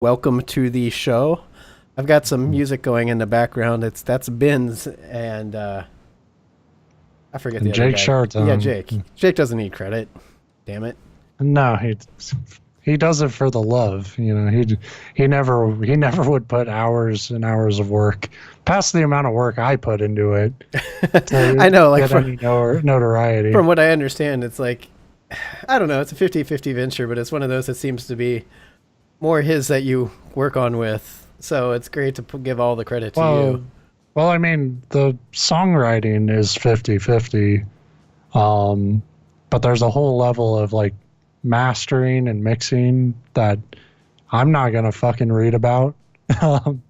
Welcome to the show. I've got some music going in the background. That's Bin's and I forget the And other Jake guy. Yeah, Sharton. Jake. Jake doesn't need credit. Damn it. No, he does it for the love. He never would put hours and hours of work past the amount of work I put into it I to know, like get any notoriety. from what I understand, it's like I don't know, it's a 50-50 venture, but it's one of those that seems to be more his that you work on with. So it's great to give all the credit to you. Well, I mean, the songwriting is 50-50, but there's a whole level of like mastering and mixing that I'm not gonna fucking read about. Um,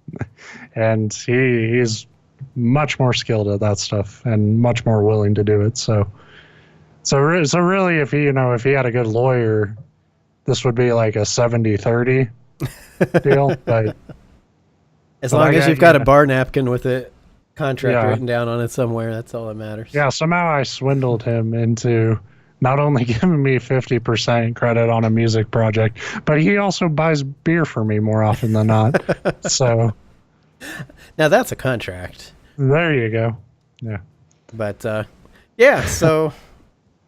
and he's much more skilled at that stuff and much more willing to do it. So really, if he had a good lawyer, this would be like a 70-30 deal. As But long I as got you've got a bar napkin with a contract Yeah. written down on it somewhere, that's all that matters. Yeah, somehow I swindled him into not only giving me 50% credit on a music project, but he also buys beer for me more often than not. So Now that's a contract. there you go. Yeah. But yeah, so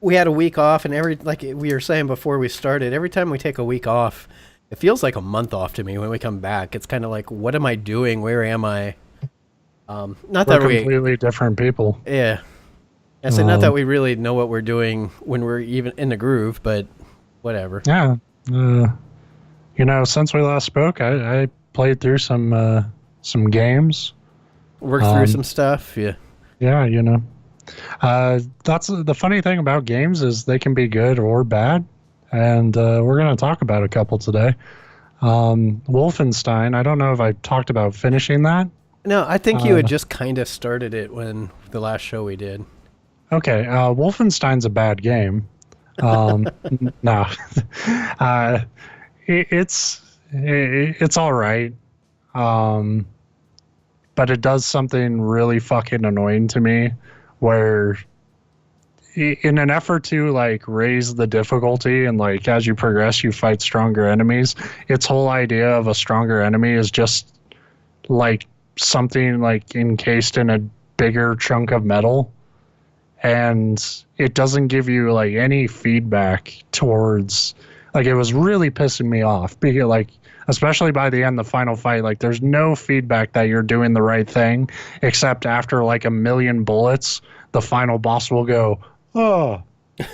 we had a week off, and like we were saying before we started, every time we take a week off, it feels like a month off to me when we come back. It's kind of like, what am I doing? Where am I? Not We're that we, completely different people. yeah. I said not that we really know what we're doing when we're even in the groove, but whatever. Yeah. Since we last spoke, I played through some games. Work through some stuff. Yeah. Yeah, that's the funny thing about games is they can be good or bad, and we're going to talk about a couple today. Wolfenstein, I don't know if I talked about finishing that. No, I think you had just kind of started it when the last show we did. Okay, Wolfenstein's a bad game. No, it's all right, but it does something really fucking annoying to me, where in an effort to like raise the difficulty and like as you progress you fight stronger enemies, its whole idea of a stronger enemy is just like something like encased in a bigger chunk of metal, and it doesn't give you like any feedback towards, like, it was really pissing me off because like especially by the end, the final fight, like there's no feedback that you're doing the right thing, except after like a million bullets the final boss will go oh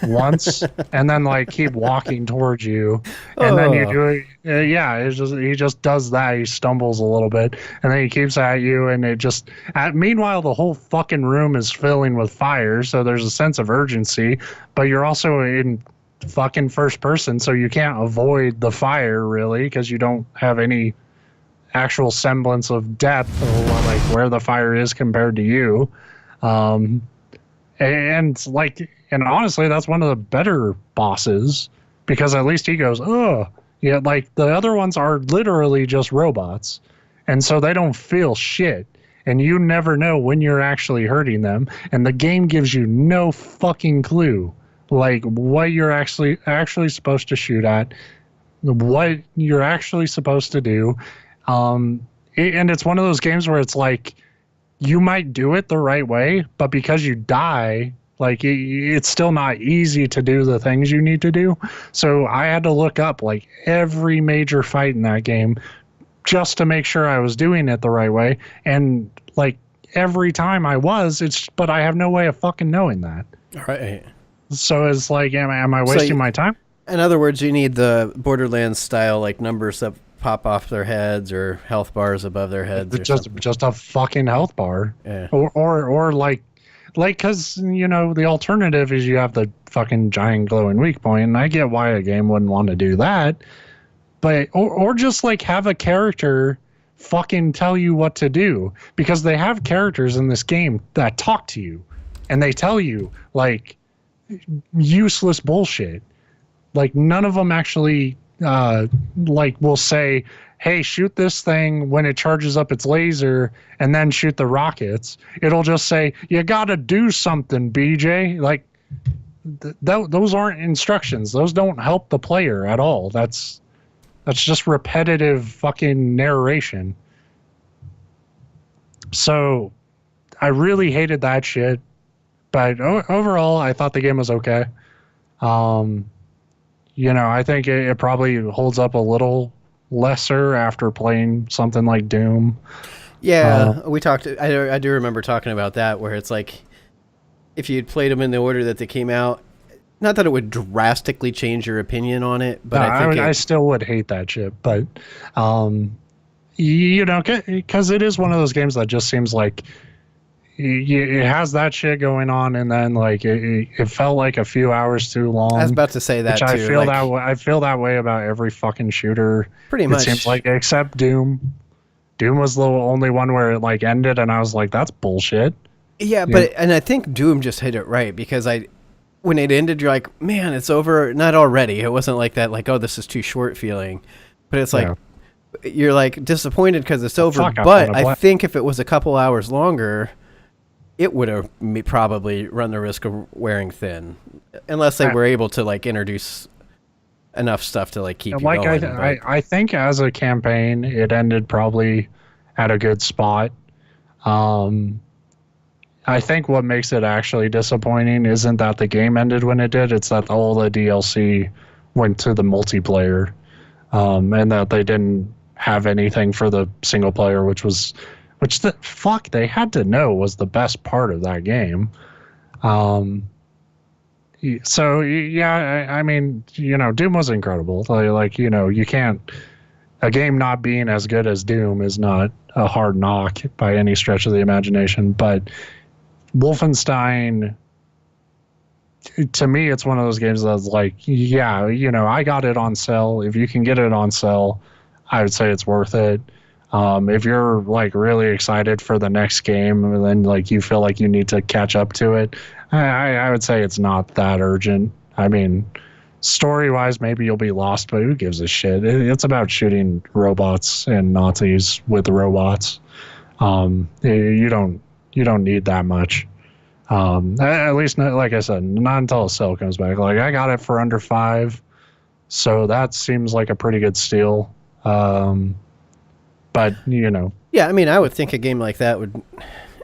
once and then like keep walking towards you, and then you do it. He just does that. He stumbles a little bit and then he keeps at you, and it just meanwhile the whole fucking room is filling with fire, so there's a sense of urgency, but you're also in fucking first person, so you can't avoid the fire really because you don't have any actual semblance of depth or like where the fire is compared to you. And honestly, that's one of the better bosses because at least he goes, oh, yeah, like the other ones are literally just robots. And so they don't feel shit. And you never know when you're actually hurting them. And the game gives you no fucking clue, like what you're actually supposed to shoot at, what you're actually supposed to do. And it's one of those games where it's like, you might do it the right way, but because you die, like it's still not easy to do the things you need to do. So I had to look up like every major fight in that game just to make sure I was doing it the right way. And like every time but I have no way of fucking knowing that. Right. So it's like, am I wasting my time? In other words, you need the Borderlands style like numbers that pop off their heads or health bars above their heads. Or just a fucking health bar. Yeah. Or like because the alternative is you have the fucking giant glowing weak point, and I get why a game wouldn't want to do that, but or just like have a character fucking tell you what to do, because they have characters in this game that talk to you and they tell you like useless bullshit. Like none of them actually like will say, hey, shoot this thing when it charges up its laser and then shoot the rockets. It'll just say, you gotta do something, BJ. Like those aren't instructions. Those don't help the player at all. That's That's just repetitive fucking narration. So I really hated that shit. But overall, I thought the game was okay. I think it probably holds up a little lesser after playing something like Doom. Yeah, we talked. I do remember talking about that, where it's like, if you'd played them in the order that they came out, not that it would drastically change your opinion on it, but I still would hate that shit. But, because it is one of those games that just seems like it has that shit going on, and then like it felt like a few hours too long. I was about to say that which too. I feel that way. I feel that way about every fucking shooter. Pretty much. It seems like, except Doom. Doom was the only one where it like ended, and I was like, "That's bullshit." Yeah, and I think Doom just hit it right, because when it ended, you're like, "Man, it's over." Not already. It wasn't like that. Like, "Oh, this is too short," feeling, but it's like you're like disappointed because it's over. But I think if it was a couple hours longer, it would have probably run the risk of wearing thin, unless they were able to like introduce enough stuff to like keep you going. I think as a campaign, it ended probably at a good spot. I think what makes it actually disappointing isn't that the game ended when it did; it's that all the DLC went to the multiplayer, and that they didn't have anything for the single player, which they had to know was the best part of that game. So yeah, I mean, Doom was incredible. You can't. A game not being as good as Doom is not a hard knock by any stretch of the imagination. But Wolfenstein, to me, it's one of those games that's like, yeah, I got it on sale. If you can get it on sale, I would say it's worth it. If you're like really excited for the next game and then like you feel like you need to catch up to it, I would say it's not that urgent. I mean, story-wise, maybe you'll be lost, but who gives a shit? It's about shooting robots and Nazis with robots. You don't need that much. At least, like I said, not until a sale comes back. Like, I got it for under $5, so that seems like a pretty good steal. But yeah, I mean, I would think a game like that would.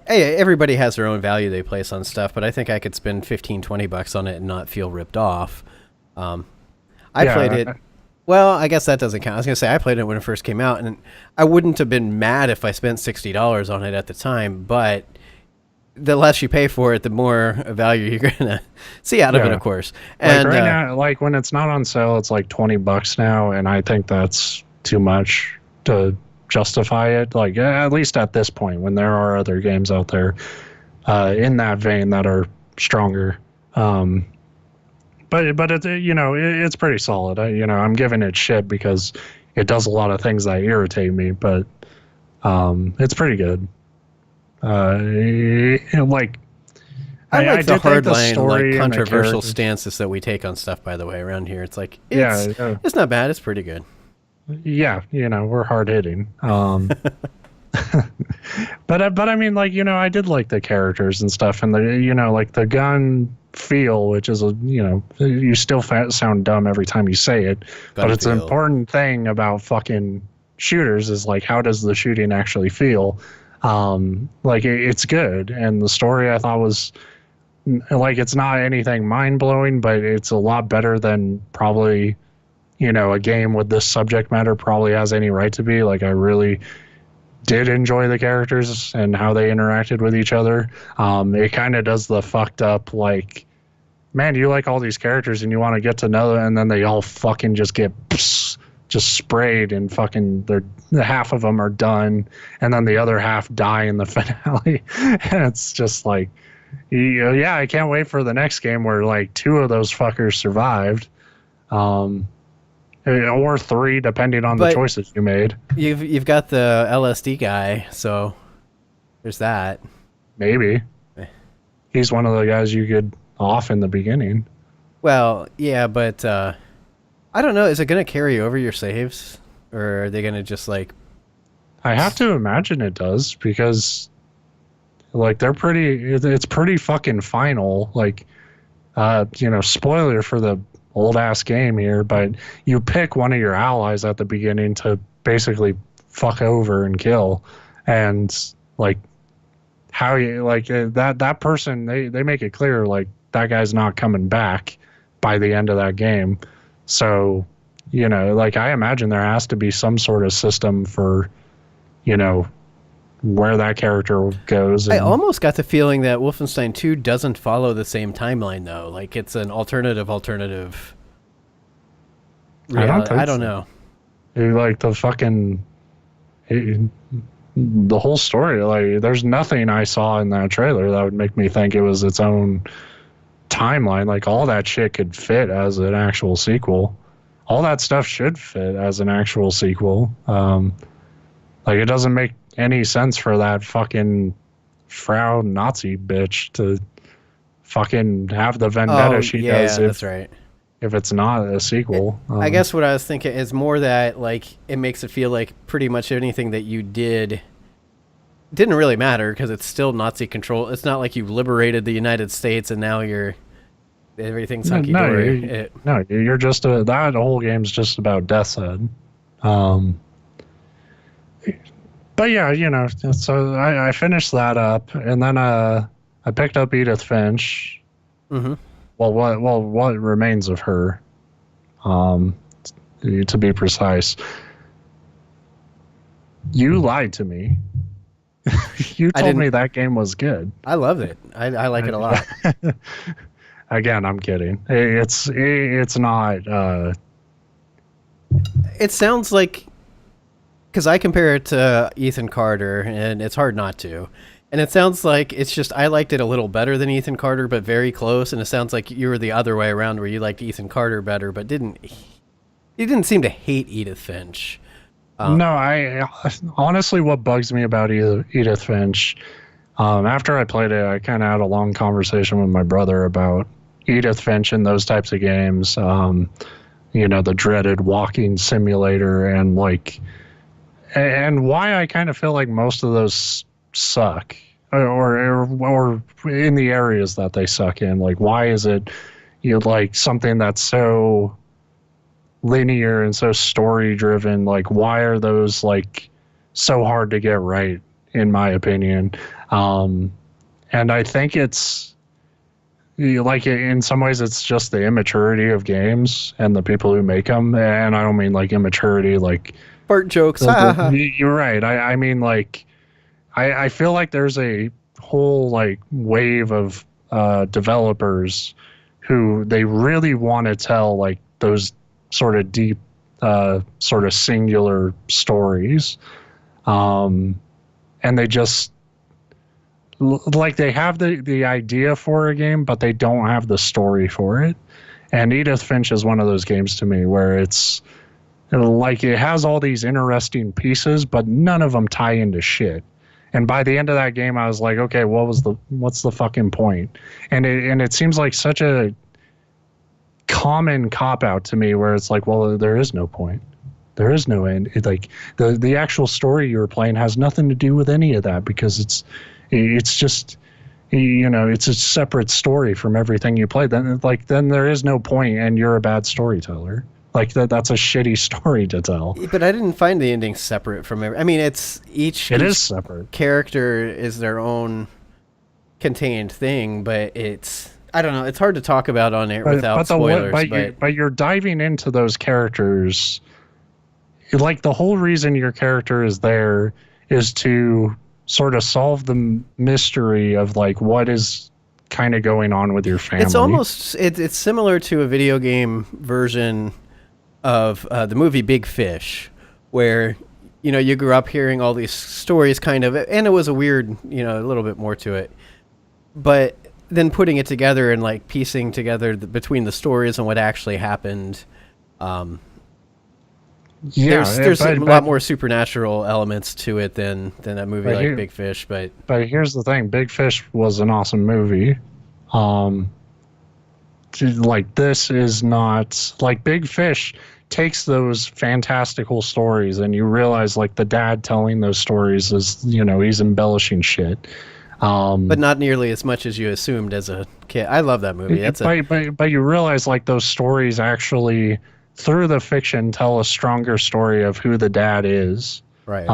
Hey, everybody has their own value they place on stuff, but I think I could spend $15-20 on it and not feel ripped off. I played it. Well, I guess that doesn't count. I was gonna say I played it when it first came out, and I wouldn't have been mad if I spent $60 on it at the time. But the less you pay for it, the more value you're gonna see out of it, of course. And like right now, like when it's not on sale, it's like $20 now, and I think that's too much to justify it. Like, at least at this point, when there are other games out there in that vein that are stronger. But it's pretty solid. I'm giving it shit because it does a lot of things that irritate me, but it's pretty good. I like the hardline, like controversial stances that we take on stuff. By the way, around here, it's like it's not bad. It's pretty good. Yeah, we're hard hitting. But I mean, like, I did like the characters and stuff, and like the gun feel, which is you still sound dumb every time you say it, but it's an important thing about fucking shooters is like, how does the shooting actually feel? Like it's good, and the story I thought was like, it's not anything mind blowing, but it's a lot better than probably a game with this subject matter probably has any right to be. Like, I really did enjoy the characters and how they interacted with each other. It kind of does the fucked up, like, man, you like all these characters and you want to get to know them, and then they all fucking just get just sprayed, and fucking half of them are done, and then the other half die in the finale. And it's just like, yeah, I can't wait for the next game where like 2 of those fuckers survived. Or 3, depending on the choices you made. You've got the LSD guy, so there's that. Maybe. He's one of the guys you could off in the beginning. Well, yeah, but I don't know. Is it going to carry over your saves? Or are they going to just like... I have to imagine it does, because like it's pretty fucking final. Like, spoiler for the old ass game here, but you pick one of your allies at the beginning to basically fuck over and kill, and like how you like that person, they make it clear like that guy's not coming back by the end of that game. So, you know, like I imagine there has to be some sort of system for, you know, where that character goes. I almost got the feeling that Wolfenstein 2 doesn't follow the same timeline, though. Like, it's an alternative. I don't know. Like, the fucking... the whole story, like, there's nothing I saw in that trailer that would make me think it was its own timeline. Like, all that shit could fit as an actual sequel. All that stuff should fit as an actual sequel. Like, it doesn't make any sense for that fucking Frau Nazi bitch to fucking have the vendetta she does that's right. If it's not a sequel. I guess what I was thinking is more that, like, it makes it feel like pretty much anything that you didn't really matter because it's still Nazi control. It's not like you've liberated the United States and now everything's hunky-dory. No, you're just that whole game's just about Death's Head. But yeah, you know, so I finished that up, and then I picked up Edith Finch. Mm-hmm. What remains of her, to be precise. You lied to me. You told me that game was good. I love it. I like it a lot. Again, I'm kidding. It's not. It sounds like, because I compare it to Ethan Carter, and it's hard not to. And it sounds like it's just I liked it a little better than Ethan Carter, but very close. And it sounds like you were the other way around, where you liked Ethan Carter better, but you didn't seem to hate Edith Finch. No, I honestly, what bugs me about Edith Finch, after I played it, I kind of had a long conversation with my brother about Edith Finch and those types of games. You know, the dreaded walking simulator, and like. And why I kind of feel like most of those suck, or in the areas that they suck in. Like, why is it like something that's so linear and so story driven? Like, why are those like so hard to get right? In my opinion, and I think it's like in some ways it's just the immaturity of games and the people who make them. And I don't mean like immaturity like. Fart jokes. You're right. I mean, like, I feel like there's a whole like wave of developers who they really want to tell like those sort of deep, sort of singular stories, and they just like they have the idea for a game, but they don't have the story for it. And Edith Finch is one of those games to me where it's. Like it has all these interesting pieces, but none of them tie into shit. And by the end of that game, I was like, okay, what's the fucking point? And it seems like such a common cop out to me, where it's like, well, there is no point, there is no end. Like the actual story you were playing has nothing to do with any of that, because it's just, you know, it's a separate story from everything you played. Then there is no point, and you're a bad storyteller. Like that's a shitty story to tell. But I didn't find the ending separate from I mean, it's each is separate. Character is their own contained thing, but I don't know. It's hard to talk about on it without spoilers. But you're diving into those characters. Like the whole reason your character is there is to sort of solve the mystery of like what is kind of going on with your family. It's almost it's similar to a video game version of the movie Big Fish, where, you know, you grew up hearing all these stories kind of, and it was a weird, you know, a little bit more to it, but then putting it together and like piecing together between the stories and what actually happened. There's a lot more supernatural elements to it than a movie like Big Fish. But here's the thing: Big Fish was an awesome movie. Like this is not like Big Fish takes those fantastical stories, and you realize like the dad telling those stories is, you know, he's embellishing shit. But not nearly as much as you assumed as a kid. I love that movie. But you realize like those stories actually through the fiction tell a stronger story of who the dad is. Right.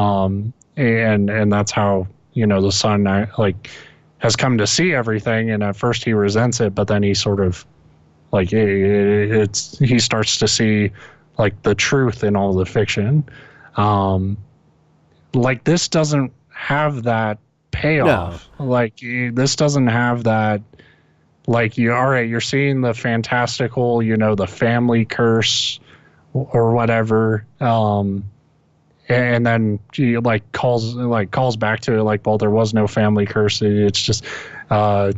And that's how, the son like has come to see everything, and at first he resents it, but then he sort of like he starts to see like the truth in all the fiction. Like this doesn't have that payoff. No. Like this doesn't have that. Like you're seeing the fantastical, the family curse or whatever. And then she calls back to it like, well, there was no family curse. It's just, like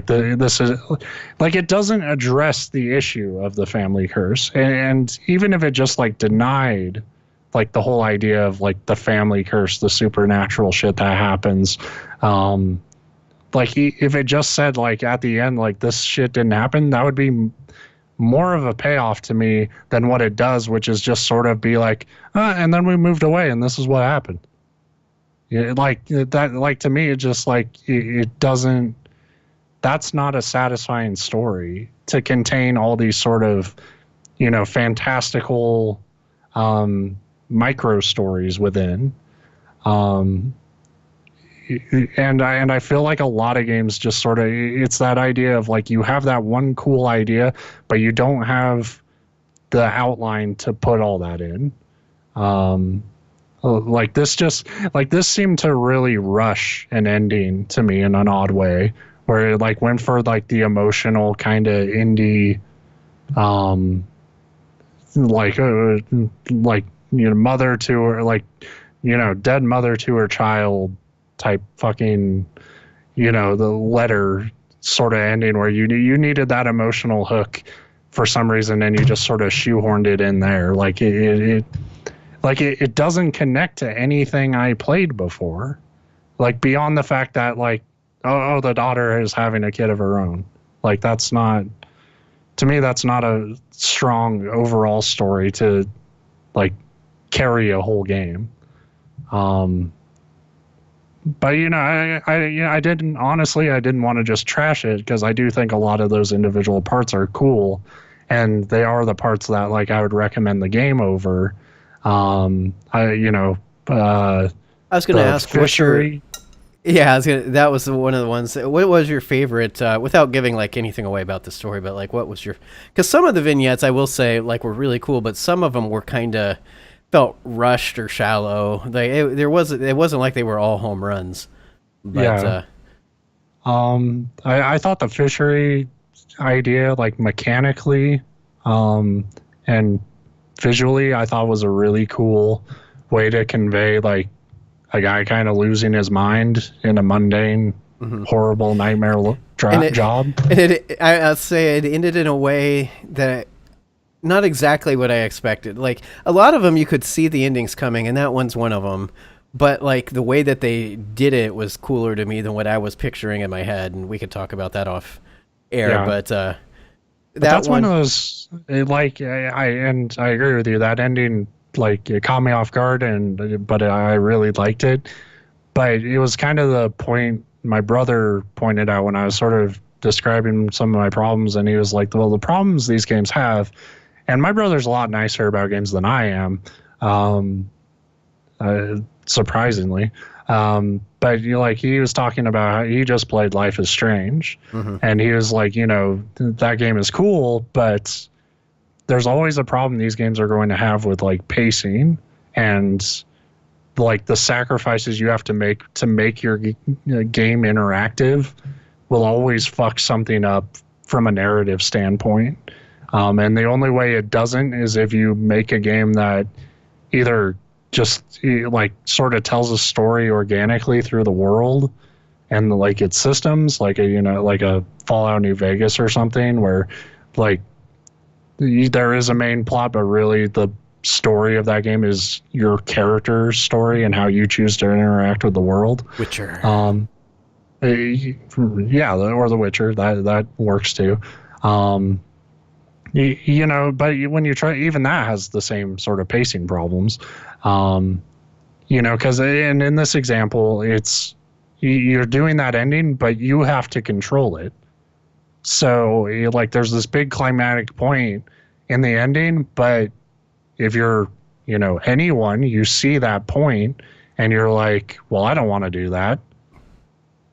this is like, it doesn't address the issue of the family curse. And even if it just like denied like the whole idea of like the family curse, the supernatural shit that happens, like if it just said like at the end, like this shit didn't happen, that would be more of a payoff to me than what it does, which is just sort of be like, and then we moved away and this is what happened. Like that, like to me, it just like, it doesn't, that's not a satisfying story to contain all these sort of, fantastical, micro stories within. And I feel like a lot of games just sort of, it's that idea of like you have that one cool idea, but you don't have the outline to put all that in. Like this seemed to really rush an ending to me in an odd way, where it like went for like the emotional kind of indie, mother to her, like, dead mother to her child type fucking, the letter sort of ending where you needed that emotional hook for some reason, and you just sort of shoehorned it in there. Like it doesn't connect to anything I played before, like beyond the fact that like, oh, the daughter is having a kid of her own. Like that's not, to me, that's not a strong overall story to like carry a whole game. But I didn't want to just trash it, because I do think a lot of those individual parts are cool, and they are the parts that like I would recommend the game over. I was going to ask fishery. That was one of the ones. What was your favorite, without giving like anything away about the story, but like what was your, because some of the vignettes I will say like were really cool, but some of them were kind of felt rushed or shallow. Like it wasn't like they were all home runs. But, yeah. I thought the fishery idea, like mechanically, and visually, I thought was a really cool way to convey like a guy kind of losing his mind in a mundane, horrible nightmare job. And I'll say it ended in a way that not exactly what I expected. Like a lot of them, you could see the endings coming, and that one's one of them. But like the way that they did it was cooler to me than what I was picturing in my head, and we could talk about that off air. Yeah. But that's one of those. Like I agree with you. That ending, like it caught me off guard, but I really liked it. But it was kind of the point my brother pointed out when I was sort of describing some of my problems, and he was like, "Well, the problems these games have." And my brother's a lot nicer about games than I am, surprisingly. But he was talking about how he just played Life is Strange, and he was like, that game is cool, but there's always a problem these games are going to have with like pacing and like the sacrifices you have to make your game interactive will always fuck something up from a narrative standpoint. And the only way it doesn't is if you make a game that either just like sort of tells a story organically through the world and like its systems, like a Fallout New Vegas or something, where like there is a main plot, but really the story of that game is your character's story and how you choose to interact with the world. Witcher. Yeah, or The Witcher, that works too. But when you try, even that has the same sort of pacing problems. Because in this example, it's, you're doing that ending, but you have to control it. So like there's this big climatic point in the ending, but if you're, anyone, you see that point and you're like, well, I don't want to do that.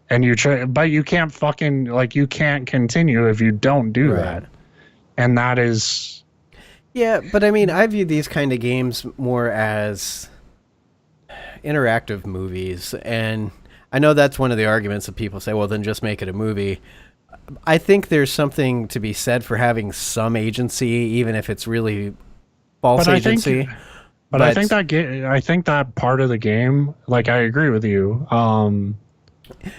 And you try, but you can't fucking, like, you can't continue if you don't do that. And that is. Yeah, but I mean, I view these kind of games more as interactive movies. And I know that's one of the arguments that people say, well, then just make it a movie. I think there's something to be said for having some agency, even if it's really false agency. But I think that part of the game, like, I agree with you.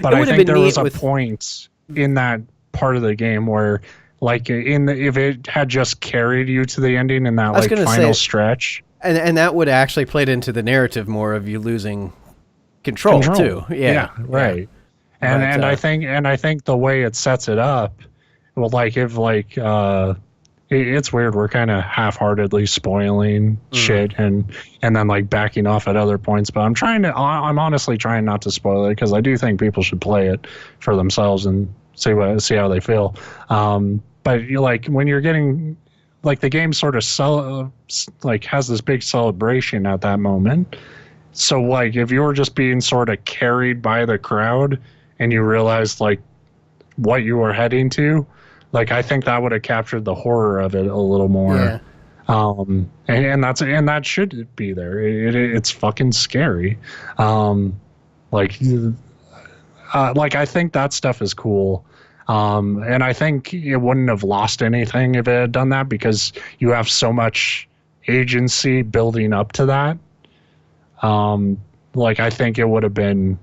But I think there was a point in that part of the game where, like, if it had just carried you to the ending in that like final stretch, and that would actually played into the narrative more of you losing control. Too. Yeah, right. And I think the way it sets it up, well, like if like it's weird. We're kind of half-heartedly spoiling shit and then like backing off at other points. But I'm honestly trying not to spoil it because I do think people should play it for themselves and see how they feel. But like when you're getting like the game sort of has this big celebration at that moment. So like if you were just being sort of carried by the crowd and you realized like what you were heading to. Like I think that would have captured the horror of it a little more, and that should be there. It's fucking scary, like I think that stuff is cool, and I think it wouldn't have lost anything if it had done that because you have so much agency building up to that. Like I think it would have been,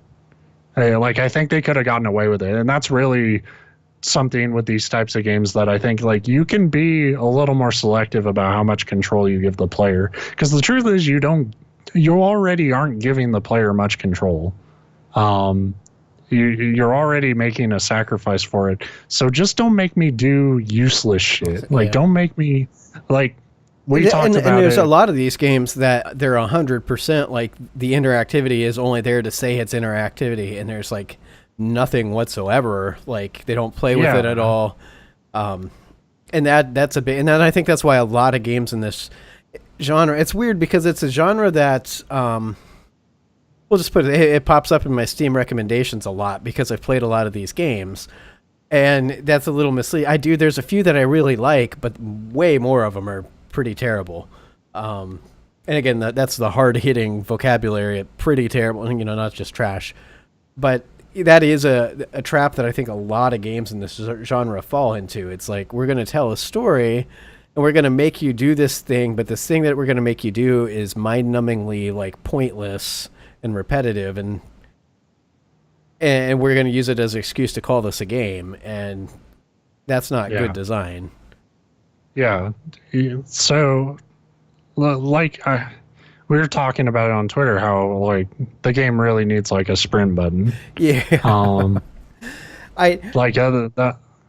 like I think they could have gotten away with it, and that's really something with these types of games that I think like you can be a little more selective about how much control you give the player because the truth is you already aren't giving the player much control. You're already making a sacrifice for it, so just don't make me do useless shit. Like don't make me like we talked about. And there's a lot of these games that they're 100% like the interactivity is only there to say it's interactivity, and there's like nothing whatsoever. Like they don't play with it at all. And that's a bit, and I think that's why a lot of games in this genre, it's weird because it's a genre that, we'll just put it pops up in my Steam recommendations a lot because I've played a lot of these games and that's a little misleading. There's a few that I really like, but way more of them are pretty terrible. And again, that's the hard hitting vocabulary, pretty terrible, not just trash, but that is a trap that I think a lot of games in this genre fall into. It's like, we're going to tell a story and we're going to make you do this thing, but this thing that we're going to make you do is mind-numbingly like pointless and repetitive, and we're going to use it as an excuse to call this a game, and that's not good design. Yeah. So, like, we were talking about it on Twitter how like the game really needs like a sprint button. Yeah.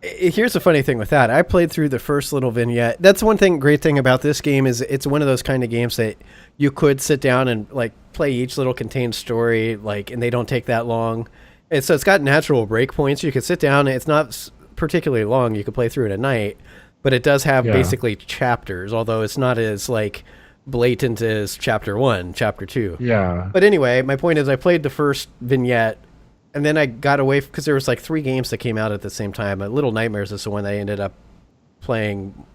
Here's the funny thing with that. I played through the first little vignette. That's one great thing about this game is it's one of those kind of games that you could sit down and like play each little contained story, like, and they don't take that long. And so it's got natural breakpoints. You could sit down. It's not particularly long. You could play through it at night, but it does have basically chapters, although it's not as like blatant as chapter 1, chapter 2. Yeah. But anyway, my point is I played the first vignette and then I got away because there was like 3 games that came out at the same time. Little Nightmares is the one I ended up playing,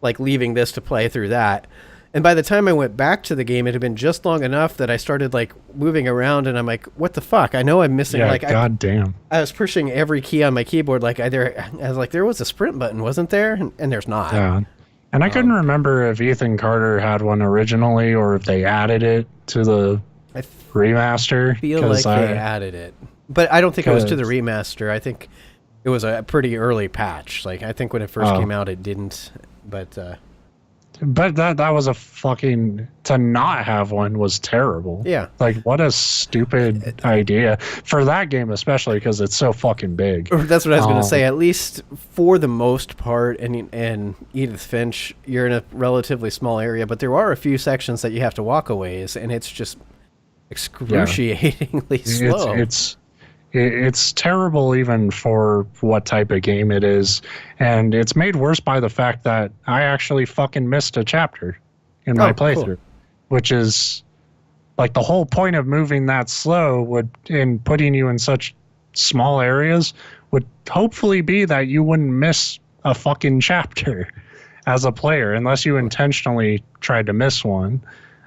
like leaving this to play through that. And by the time I went back to the game, it had been just long enough that I started like moving around and I'm like, what the fuck? I know I'm missing God damn. I was pushing every key on my keyboard I was like, there was a sprint button, wasn't there? And there's not. Yeah. And I couldn't remember if Ethan Carter had one originally or if they added it to the remaster. I feel like they added it. But I don't think it was to the remaster. I think it was a pretty early patch. Like, I think when it first came out, it didn't. But that was a fucking, to not have one was terrible. Yeah. Like, what a stupid idea for that game, especially because it's so fucking big. That's what I was going to say. At least for the most part, and Edith Finch, you're in a relatively small area, but there are a few sections that you have to walk a ways, and it's just excruciatingly slow. It's terrible even for what type of game it is, and it's made worse by the fact that I actually fucking missed a chapter in my Oh, cool. playthrough, which is like the whole point of moving that slow would in putting you in such small areas would hopefully be that you wouldn't miss a fucking chapter as a player unless you intentionally tried to miss one.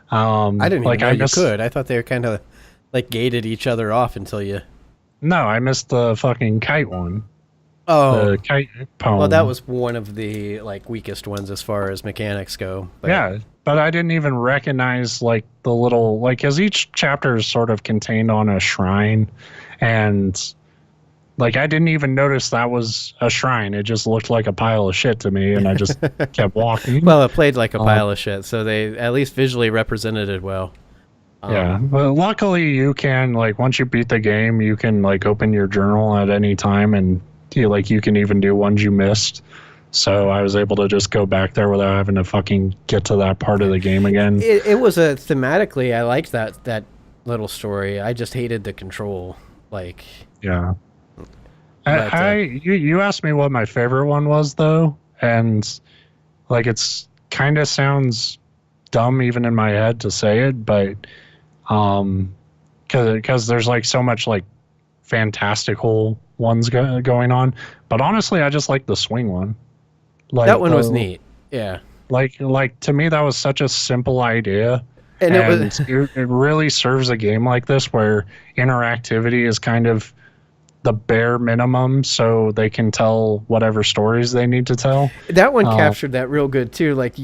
I didn't even Like know I you missed. could. I thought they were kind of like gated each other off until you. No, I missed the fucking kite one. Oh, The kite poem. well, that was one of the like weakest ones as far as mechanics go. But Yeah, but I didn't even recognize like the little like because each chapter is sort of contained on a shrine, and like I didn't even notice that was a shrine. It just looked like a pile of shit to me, and I just kept walking. well, it played like a pile of shit, so they at least visually represented it well. Yeah, but luckily you can like once you beat the game, you can like open your journal at any time, and you can even do ones you missed. So I was able to just go back there without having to fucking get to that part of the game again. It was a thematically, I liked that little story. I just hated the control. Like, Yeah. but, You asked me what my favorite one was though, and like it's kind of sounds dumb even in my head to say it, but because there's like so much like fantastical ones going on, but honestly I just like the swing one. Like that one was neat. Yeah. Like to me that was such a simple idea, And it and was it really serves a game like this where interactivity is kind of the bare minimum so they can tell whatever stories they need to tell. that one captured that real good too. Like,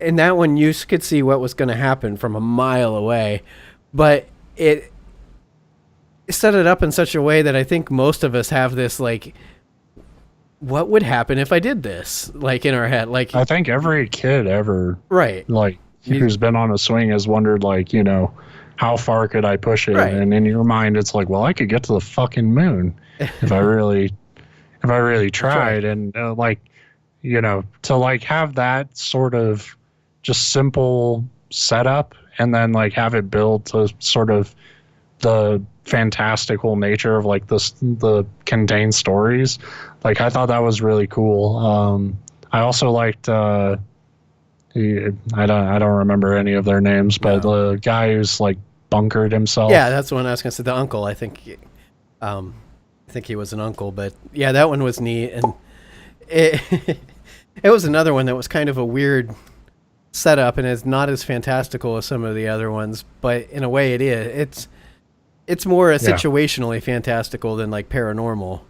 in that one you could see what was going to happen from a mile away, but it set it up in such a way that I think most of us have this like, what would happen if I did this? Like in our head, like I think every kid ever right. like who's been on a swing has wondered like, how far could I push it? Right. And in your mind it's like, well, I could get to the fucking moon if I really tried. And to like have that sort of just simple setup and then like have it build to sort of the fantastical nature of like the contained stories. Like I thought that was really cool. I also liked I don't remember any of their names, but the guy who's like bunkered himself. Yeah, that's the one I was going to say. The uncle, I think he was an uncle, but yeah, that one was neat, and it it was another one that was kind of a weird setup, and it's not as fantastical as some of the other ones, but in a way, it is. It's more situationally fantastical than like paranormal.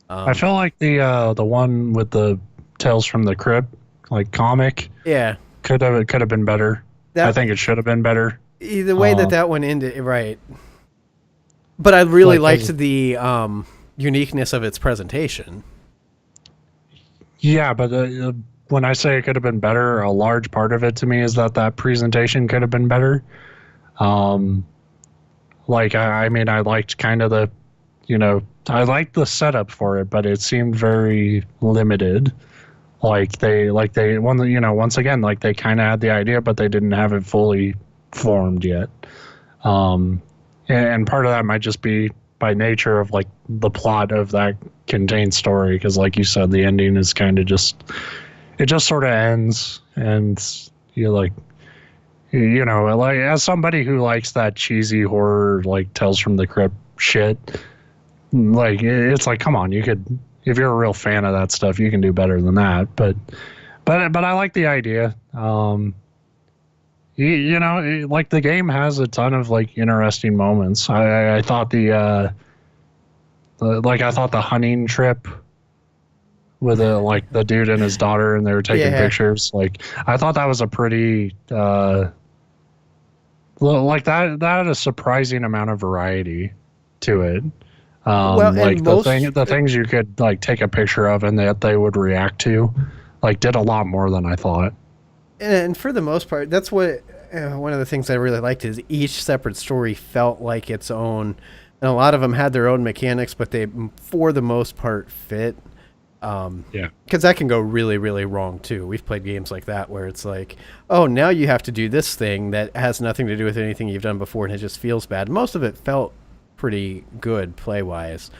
I feel like the one with the Tales from the Crypt, like comic, could have been better. I think it should have been better. The way that one ended, right? But I really liked the uniqueness of its presentation. Yeah, but when I say it could have been better, a large part of it to me is that presentation could have been better. Like I mean, I liked kind of I liked the setup for it, but it seemed very limited. Once again, like they kind of had the idea, but they didn't have it fully formed yet. And part of that might just be by nature of like the plot of that contained story, because like you said, the ending is kind of it just sort of ends, and you're like, like as somebody who likes that cheesy horror like Tales from the Crypt shit, like it's like, come on, you could, if you're a real fan of that stuff, you can do better than that. But I like the idea. Like the game has a ton of like interesting moments. I thought the hunting trip with the dude and his daughter, and they were taking pictures. Like I thought that was a pretty like that had a surprising amount of variety to it. Like the things you could like take a picture of and that they would react to, like did a lot more than I thought. And for the most part, that's what one of the things I really liked is each separate story felt like its own, and a lot of them had their own mechanics, but they, for the most part, fit. Because that can go really, really wrong too. We've played games like that where it's like, oh, now you have to do this thing that has nothing to do with anything you've done before, and it just feels bad. Most of it felt pretty good play wise.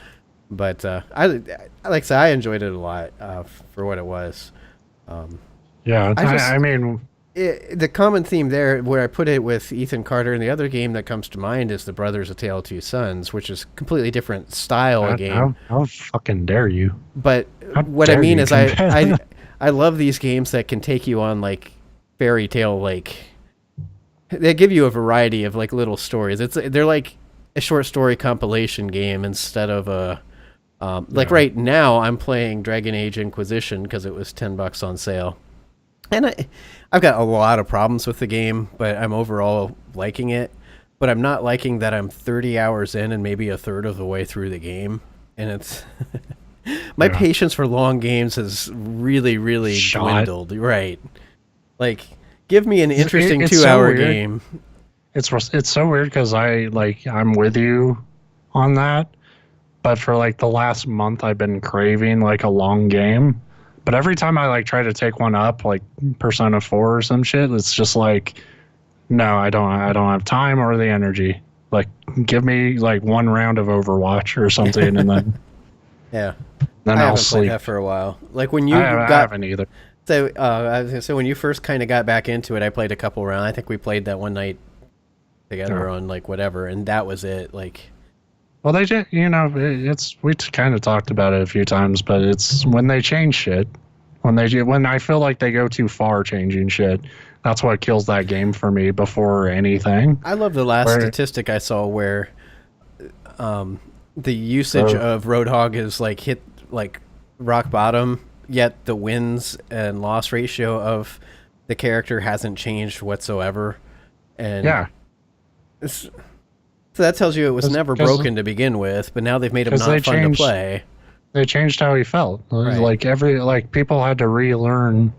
But I like I said, I enjoyed it a lot for what it was. Yeah, I just I mean, the common theme there, where I put it with Ethan Carter, and the other game that comes to mind is The Brothers: A Tale of Two Sons, which is completely different style of game. how fucking dare you? But How what I dare mean you is, compare I love these games that can take you on like fairy tale, like they give you a variety of like little stories. They're like a short story compilation game instead of a like right now I'm playing Dragon Age Inquisition because it was $10 on sale, and I've got a lot of problems with the game, but I'm overall liking it. But I'm not liking that I'm 30 hours in and maybe a third of the way through the game, and it's my patience for long games has really, really dwindled. Right, like give me an interesting it's 2 hour game. It's so weird because I'm with you on that, but for like the last month I've been craving like a long game. But every time I like try to take one up, like Persona 4 or some shit, it's just like, no, I don't have time or the energy. Like, give me like one round of Overwatch or something, and then Yeah, then I I'll haven't sleep. played that for a while. Like when you I got haven't either. so when you first kind of got back into it, I played a couple rounds. I think we played that one night together on like whatever, and that was it. Like, Well, they just, we kind of talked about it a few times, but it's when they change shit, when I feel like they go too far changing shit, that's what kills that game for me before anything. I love the last statistic I saw where the usage of Roadhog is like hit like rock bottom, yet the wins and loss ratio of the character hasn't changed whatsoever. And Yeah. So that tells you it was never broken to begin with, but now they've made him not fun to play. They changed how he felt. Right. Like people had to relearn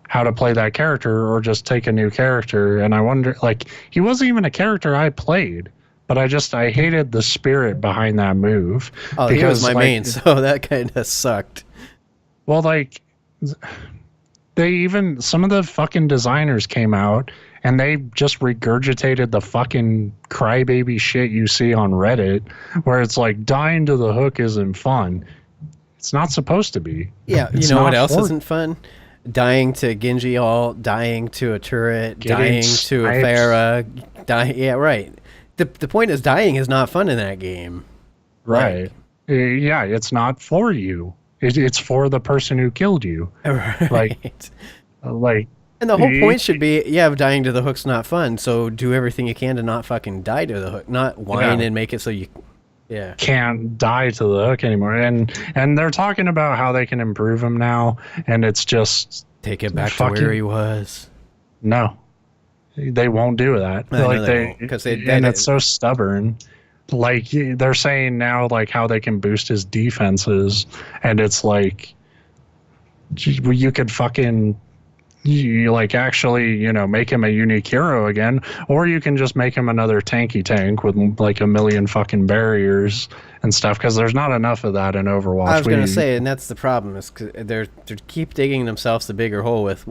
how to play that character or just take a new character. And I wonder, like, he wasn't even a character I played, but I hated the spirit behind that move. Oh, he was my main, so that kind of sucked. Well, like, some of the fucking designers came out and they just regurgitated the fucking crybaby shit you see on Reddit, where it's like, dying to the hook isn't fun. It's not supposed to be. Yeah, you know what else isn't fun? Dying to Genji ult, dying to a turret, dying to a Pharah, yeah, right. The point is, dying is not fun in that game. Right. Yeah, it's not for you. It's for the person who killed you. Right. Like, and the whole point should be, yeah, dying to the hook's not fun, so do everything you can to not fucking die to the hook, not whine and make it so you can't die to the hook anymore. And they're talking about how they can improve him now, and it's just take it back to where he was. No, they won't do that. It's so stubborn. Like, they're saying now, like, how they can boost his defenses, and it's like, you could fucking actually make him a unique hero again, or you can just make him another tanky tank with like a million fucking barriers and stuff, because there's not enough of that in Overwatch. I was going to say, and that's the problem, is cause they keep digging themselves the bigger hole with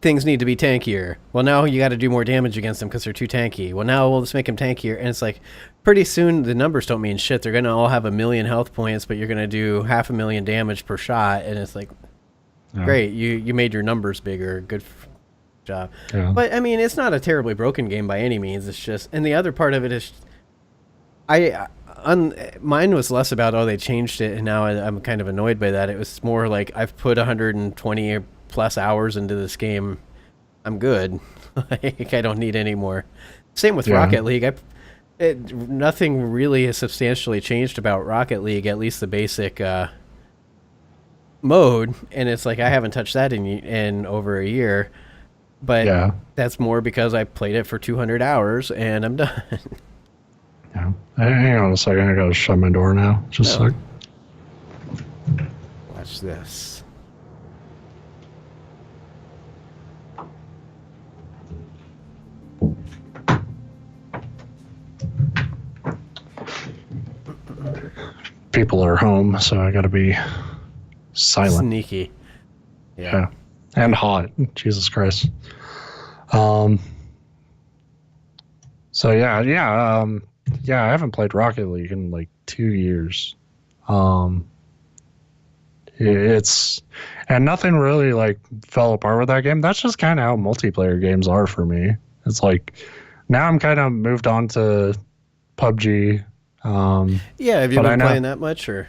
things need to be tankier. Well, now you got to do more damage against them because they're too tanky. Well, now we'll just make them tankier, and it's like pretty soon the numbers don't mean shit. They're going to all have 1 million health points, but you're going to do 500,000 damage per shot, and it's like, great, you made your numbers bigger. Good job. Yeah. But I mean, it's not a terribly broken game by any means. It's just, and the other part of it is, mine was less about they changed it, and now I'm kind of annoyed by that. It was more like I've put 120 plus hours into this game. I'm good. Like, I don't need any more. Same with Rocket League. Nothing really has substantially changed about Rocket League, at least the basic mode, and it's like I haven't touched that in over a year, but that's more because I played it for 200 hours and I'm done. Yeah. Hang on a second, I gotta shut my door now. Just a sec. Watch this. People are home, so I gotta be silent. Sneaky. Yeah. And hot. Jesus Christ. So Yeah, I haven't played Rocket League in like 2 years. Um, it's and nothing really like fell apart with that game. That's just kind of how multiplayer games are for me. It's like now I'm kind of moved on to PUBG. Yeah, have you But I been know playing that much or?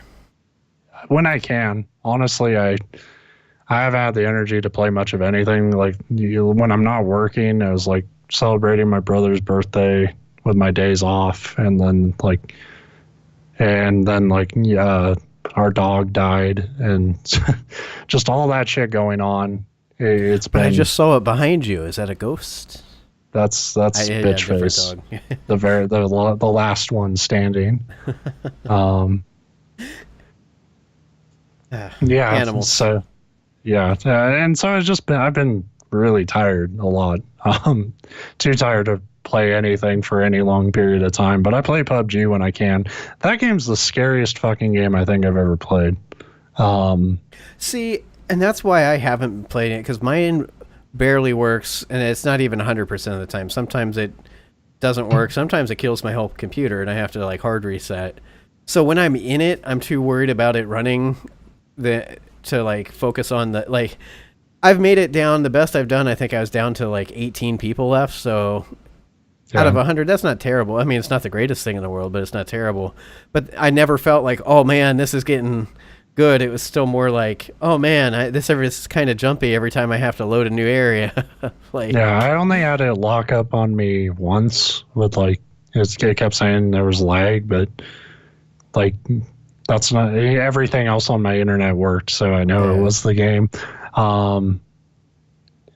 when I can, honestly, I haven't had the energy to play much of anything. Like when I'm not working, I was like celebrating my brother's birthday with my days off, and then yeah, our dog died, and just all that shit going on. It's But I been just saw it behind you. Is that a ghost? that's Yeah, bitch different face, dog. the last one standing. Um, yeah, Animals. so yeah, and so I've been really tired a lot. Too tired to play anything for any long period of time. But I play PUBG when I can. That game's the scariest fucking game I think I've ever played. Um, See, and that's why I haven't played it because mine barely works, and it's not even 100% of the time. Sometimes it doesn't work. Sometimes it kills my whole computer, and I have to like hard reset. So when I'm in it, I'm too worried about it running to like focus on the like. I've made it down. The best I've done, I think I was down to like 18 people left. So out of yeah, 100, that's not terrible. I mean, it's not the greatest thing in the world, but it's not terrible. But I never felt like, oh man, this is getting good. It was still more like, oh man, this is kind of jumpy every time I have to load a new area. Like, yeah. I only had it lock up on me once with like it kept saying there was lag, but like that's not everything else on my internet worked, so I know it yeah. was the game. Um,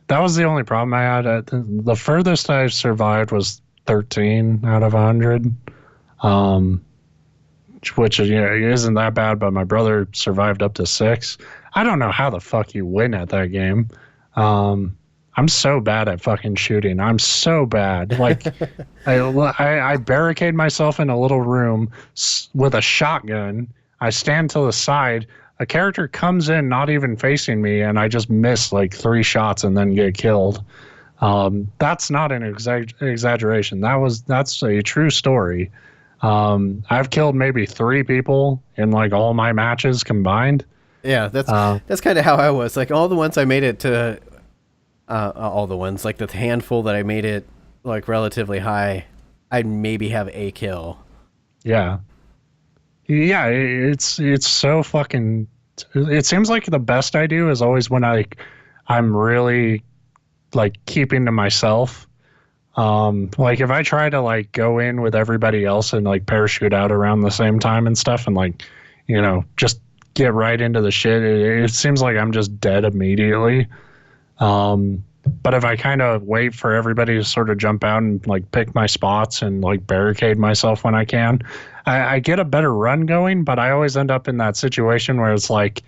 that was the only problem I had. The furthest I survived was 13 out of 100, um, which isn't that bad. But my brother survived up to 6. I don't know how the fuck you win at that game. Um, I'm so bad at fucking shooting. I'm so bad. Like I barricade myself in a little room with a shotgun. I stand to the side. A character comes in, not even facing me, and I just miss like 3 shots and then get killed. That's not an exaggeration. That's a true story. I've killed maybe 3 people in like all my matches combined. Yeah, that's kind of how I was. Like all the ones I made it to, all the ones like the handful that I made it like relatively high, I'd maybe have a kill. Yeah, yeah. It's so fucking. It seems like the best I do is always when I'm really like keeping to myself. Like if I try to like go in with everybody else and like parachute out around the same time and stuff and like, just get right into the shit, it seems like I'm just dead immediately. But if I kind of wait for everybody to sort of jump out and like pick my spots and like barricade myself when I can, I get a better run going, but I always end up in that situation where it's like,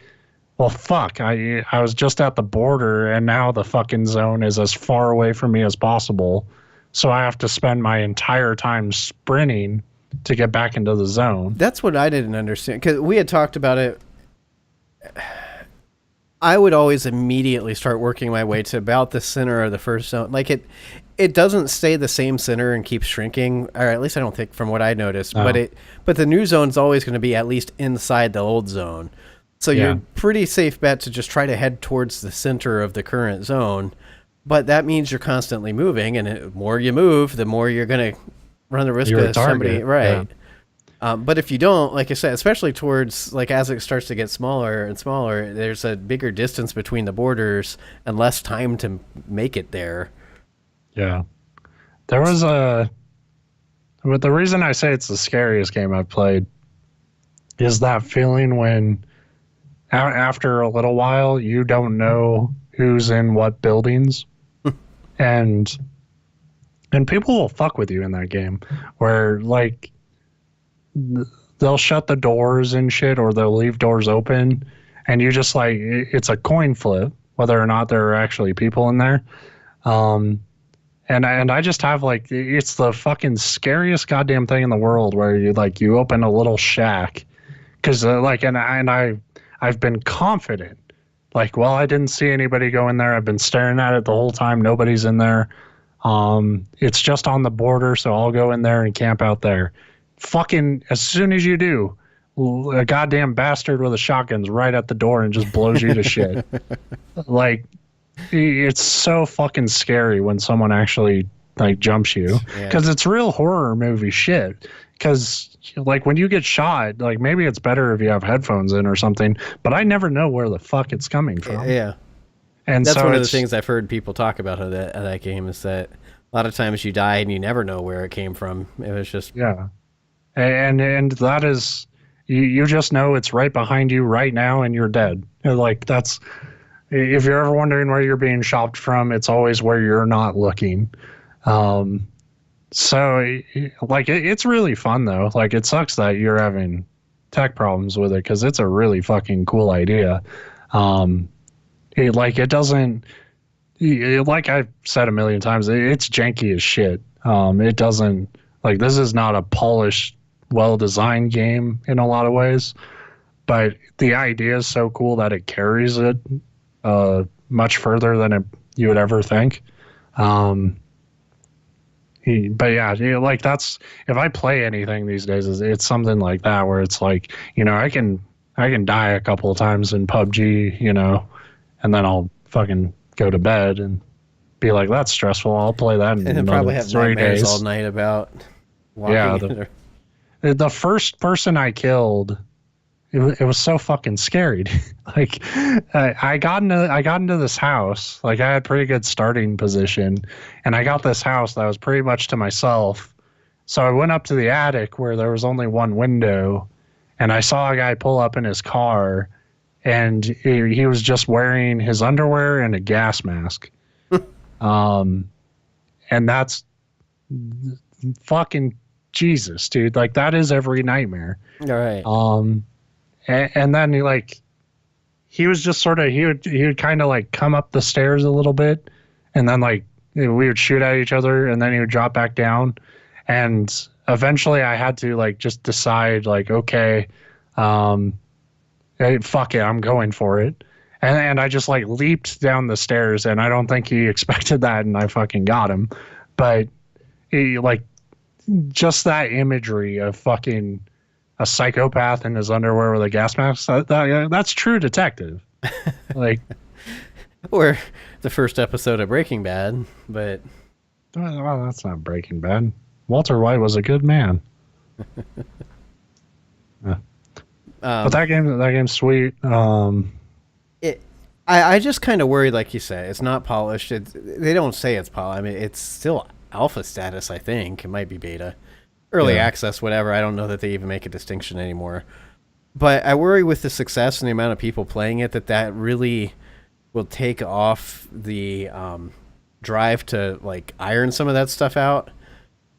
well, fuck, I was just at the border and now the fucking zone is as far away from me as possible. So I have to spend my entire time sprinting to get back into the zone. That's what I didn't understand because we had talked about it. I would always immediately start working my way to about the center of the first zone. Like it doesn't stay the same center and keeps shrinking, or at least I don't think from what I noticed. Oh. But the new zone's always going to be at least inside the old zone. So you're pretty safe bet to just try to head towards the center of the current zone. But that means you're constantly moving, and the more you move, the more you're going to run the risk You're a of somebody. target, Right. yeah. But if you don't, like I said, especially towards like as it starts to get smaller and smaller, there's a bigger distance between the borders and less time to make it there. Yeah. There was but the reason I say it's the scariest game I've played is that feeling when after a little while you don't know who's in what buildings and people will fuck with you in that game where like they'll shut the doors and shit or they'll leave doors open and you just like it's a coin flip whether or not there are actually people in there. And I just have like it's the fucking scariest goddamn thing in the world where you open a little shack because I've been confident like, well, I didn't see anybody go in there. I've been staring at it the whole time. Nobody's in there. It's just on the border, so I'll go in there and camp out there. Fucking as soon as you do, a goddamn bastard with a shotgun's right at the door and just blows you to shit. Like, it's so fucking scary when someone actually like jumps you, because it's real horror movie shit. Because like when you get shot, like maybe it's better if you have headphones in or something, but I never know where the fuck it's coming from. Yeah. And that's so one of the things I've heard people talk about of that game, is that a lot of times you die and you never know where it came from. It was just and that is, you just know it's right behind you right now and you're dead. Like, that's, if you're ever wondering where you're being shot from, it's always where you're not looking. So like it's really fun though. Like, it sucks that you're having tech problems with it, because it's a really fucking cool idea. It doesn't, like I've said a million times, it's janky as shit. It doesn't, like, this is not a polished, well-designed game in a lot of ways, but the idea is so cool that it carries it much further than you would ever think. But yeah, like, that's, if I play anything these days, it's something like that, where it's like, I can die a couple of times in PUBG, and then I'll fucking go to bed and be like, that's stressful. I'll play that in and probably have 3 nightmares days all night about walking. Yeah, the first person I killed, it was so fucking scary. Like, I got into this house. Like, I had pretty good starting position, and I got this house that was pretty much to myself. So I went up to the attic where there was only one window, and I saw a guy pull up in his car, and he was just wearing his underwear and a gas mask. And that's fucking Jesus, dude. Like, that is every nightmare. All right. And then he was just sort of, he would kind of like come up the stairs a little bit, and then like we would shoot at each other, and then he would drop back down. And eventually I had to like just decide, like, okay, hey, fuck it, I'm going for it. And I just like leaped down the stairs, and I don't think he expected that, and I fucking got him. But like, just that imagery of fucking a psychopath in his underwear with a gas mask, that's true detective. Like, or the first episode of Breaking Bad, but well, that's not Breaking Bad. Walter White was a good man. But that game's sweet. I just kind of worry, like you said, it's not polished. They don't say it's polished. I mean, it's still alpha status, I think. It might be beta. Early access, whatever. I don't know that they even make a distinction anymore. But I worry with the success and the amount of people playing it that really will take off the drive to, like, iron some of that stuff out.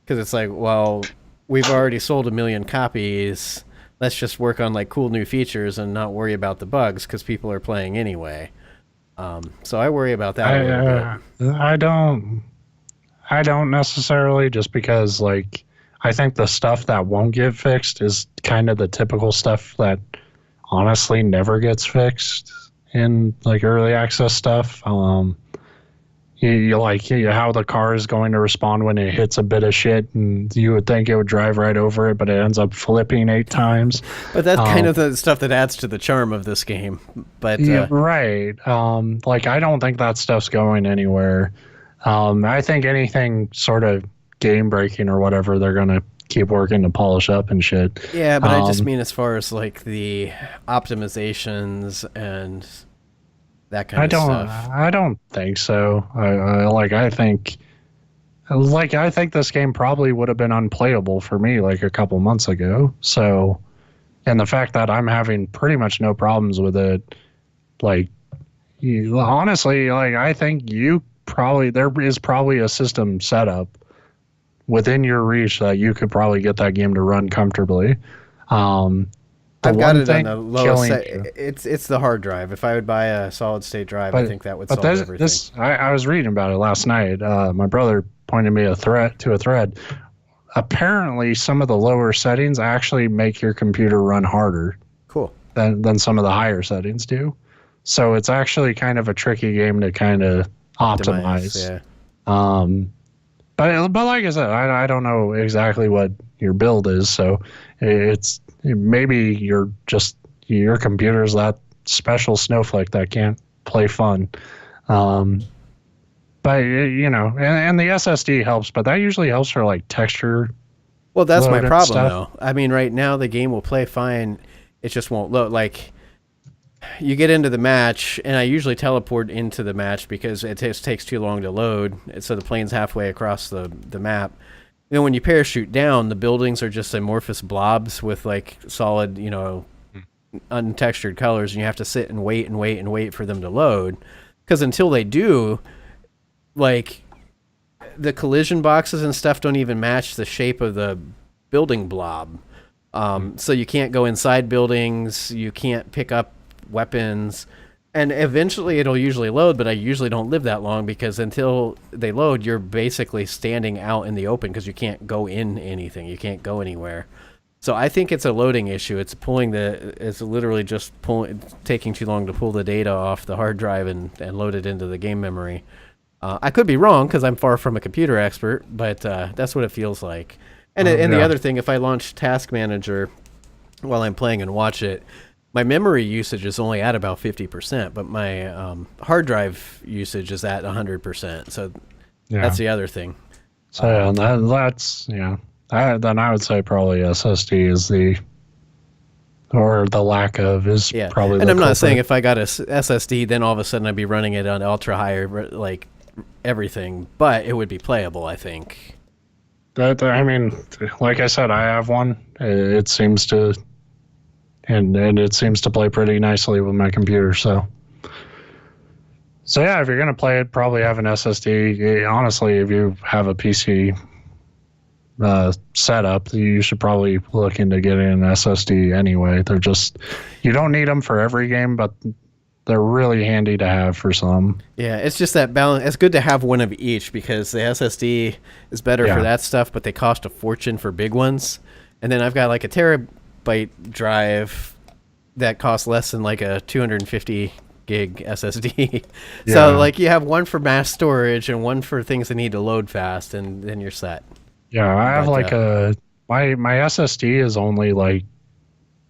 Because it's like, well, we've already sold 1 million copies. Let's just work on like cool new features and not worry about the bugs, because people are playing anyway. So I worry about that a little bit. I don't necessarily, just because like I think the stuff that won't get fixed is kind of the typical stuff that honestly never gets fixed in like early access stuff. You how the car is going to respond when it hits a bit of shit, and you would think it would drive right over it, but it ends up flipping 8 times. But that's kind of the stuff that adds to the charm of this game. But yeah, right. Like, I don't think that stuff's going anywhere. I think anything sort of game breaking or whatever, they're gonna keep working to polish up and shit. Yeah, but I just mean as far as like the optimizations and that kind of stuff. I don't think so. I think this game probably would have been unplayable for me like a couple months ago. So, and the fact that I'm having pretty much no problems with it, like, honestly, like, I think there is probably a system set up within your reach that you could probably get that game to run comfortably. I've got it on the lowest. It's the hard drive. If I would buy a solid state drive, I think that would solve everything. I was reading about it last night. My brother pointed me to a thread. Apparently, some of the lower settings actually make your computer run harder. Cool. Than some of the higher settings do. So it's actually kind of a tricky game to kind of optimize. Yeah. But like I said, I don't know exactly what your build is, so it's maybe your computer's that special snowflake that can't play fun. Um, but and the SSD helps, but that usually helps for like texture Well, that's my load and problem, stuff. though. I mean, right now the game will play fine. It just won't load. Like, you get into the match, and I usually teleport into the match because it just takes too long to load. So the plane's halfway across the map. You know, when you parachute down, the buildings are just amorphous blobs with like solid, untextured colors, and you have to sit and wait and wait and wait for them to load. Because until they do, like, the collision boxes and stuff don't even match the shape of the building blob. So you can't go inside buildings, you can't pick up weapons, and eventually it'll usually load, but I usually don't live that long because until they load, you're basically standing out in the open because you can't go in anything, you can't go anywhere. So I think it's a loading issue. It's literally just taking too long to pull the data off the hard drive and load it into the game memory. I could be wrong because I'm far from a computer expert, but that's what it feels like. And the other thing, if I launch Task Manager while I'm playing and watch it, my memory usage is only at about 50%, but my hard drive usage is at 100%. So that's the other thing. So then I would say probably SSD is or the lack of is probably. And I'm not saying if I got a SSD, then all of a sudden I'd be running it on ultra high, like everything, but it would be playable, I think. I mean, like I said, I have one. It seems to. And it seems to play pretty nicely with my computer. So yeah, if you're gonna play it, probably have an SSD. Honestly, if you have a PC setup, you should probably look into getting an SSD anyway. You don't need them for every game, but they're really handy to have for some. Yeah, it's just that balance. It's good to have one of each because the SSD is better for that stuff, but they cost a fortune for big ones. And then I've got like a terabyte drive that costs less than like a 250 gig SSD. So like you have one for mass storage and one for things that need to load fast, and then you're set. Yeah, I have my SSD is only like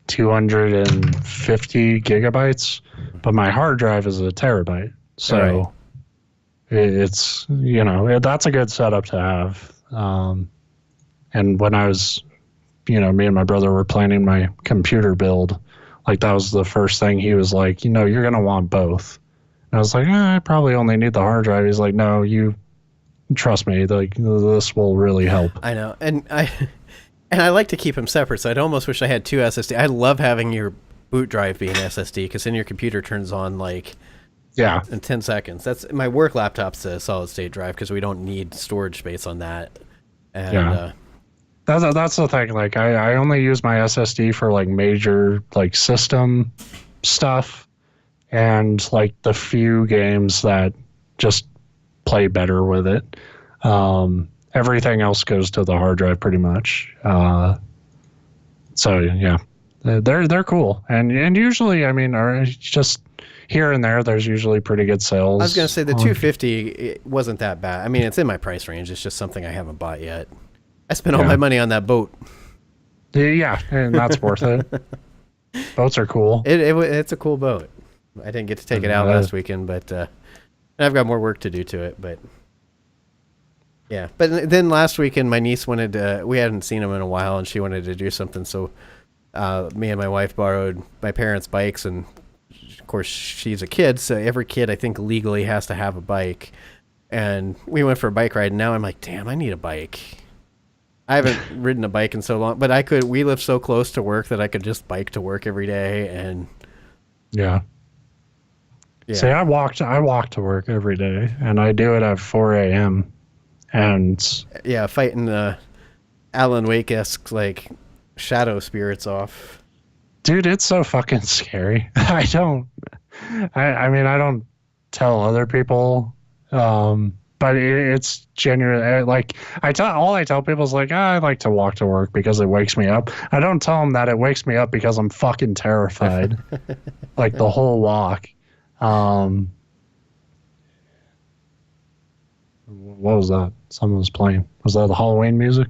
250 gigabytes, but my hard drive is a terabyte. So it's that's a good setup to have. And when I was me and my brother were planning my computer build, like that was the first thing he was like, you're going to want both. And I was like, I probably only need the hard drive. He's like, no, you trust me, like this will really help. I know. And I like to keep them separate. So I'd almost wish I had two SSD. I love having your boot drive being SSD because then your computer turns on like in 10 seconds. That's my work laptop's a solid state drive because we don't need storage space on that. And That's the thing. Like I only use my SSD for like major like system stuff and like the few games that just play better with it. Everything else goes to the hard drive pretty much. So yeah, they're cool and usually are just here and there. There's usually pretty good sales. I was gonna say the 250 it wasn't that bad. I mean, it's in my price range. It's just something I haven't bought yet. I spent all my money on that boat. Yeah, and that's worth it. Boats are cool. It's a cool boat. I didn't get to take it out last weekend, but I've got more work to do to it. But yeah, but then last weekend my niece wanted to. We hadn't seen him in a while, and she wanted to do something. So me and my wife borrowed my parents' bikes, and of course she's a kid, so every kid I think legally has to have a bike. And we went for a bike ride, and now I'm like, damn, I need a bike. I haven't ridden a bike in so long, but we live so close to work that I could just bike to work every day. And yeah. See, I walk to work every day and I do it at 4 a.m. and fighting the Alan Wake-esque like shadow spirits off. Dude, it's so fucking scary. I don't tell other people, but it's genuine. Like I tell people is like, I like to walk to work because it wakes me up. I don't tell them that it wakes me up because I'm fucking terrified, like the whole walk. What was that? someone was playing. Was that the Halloween music?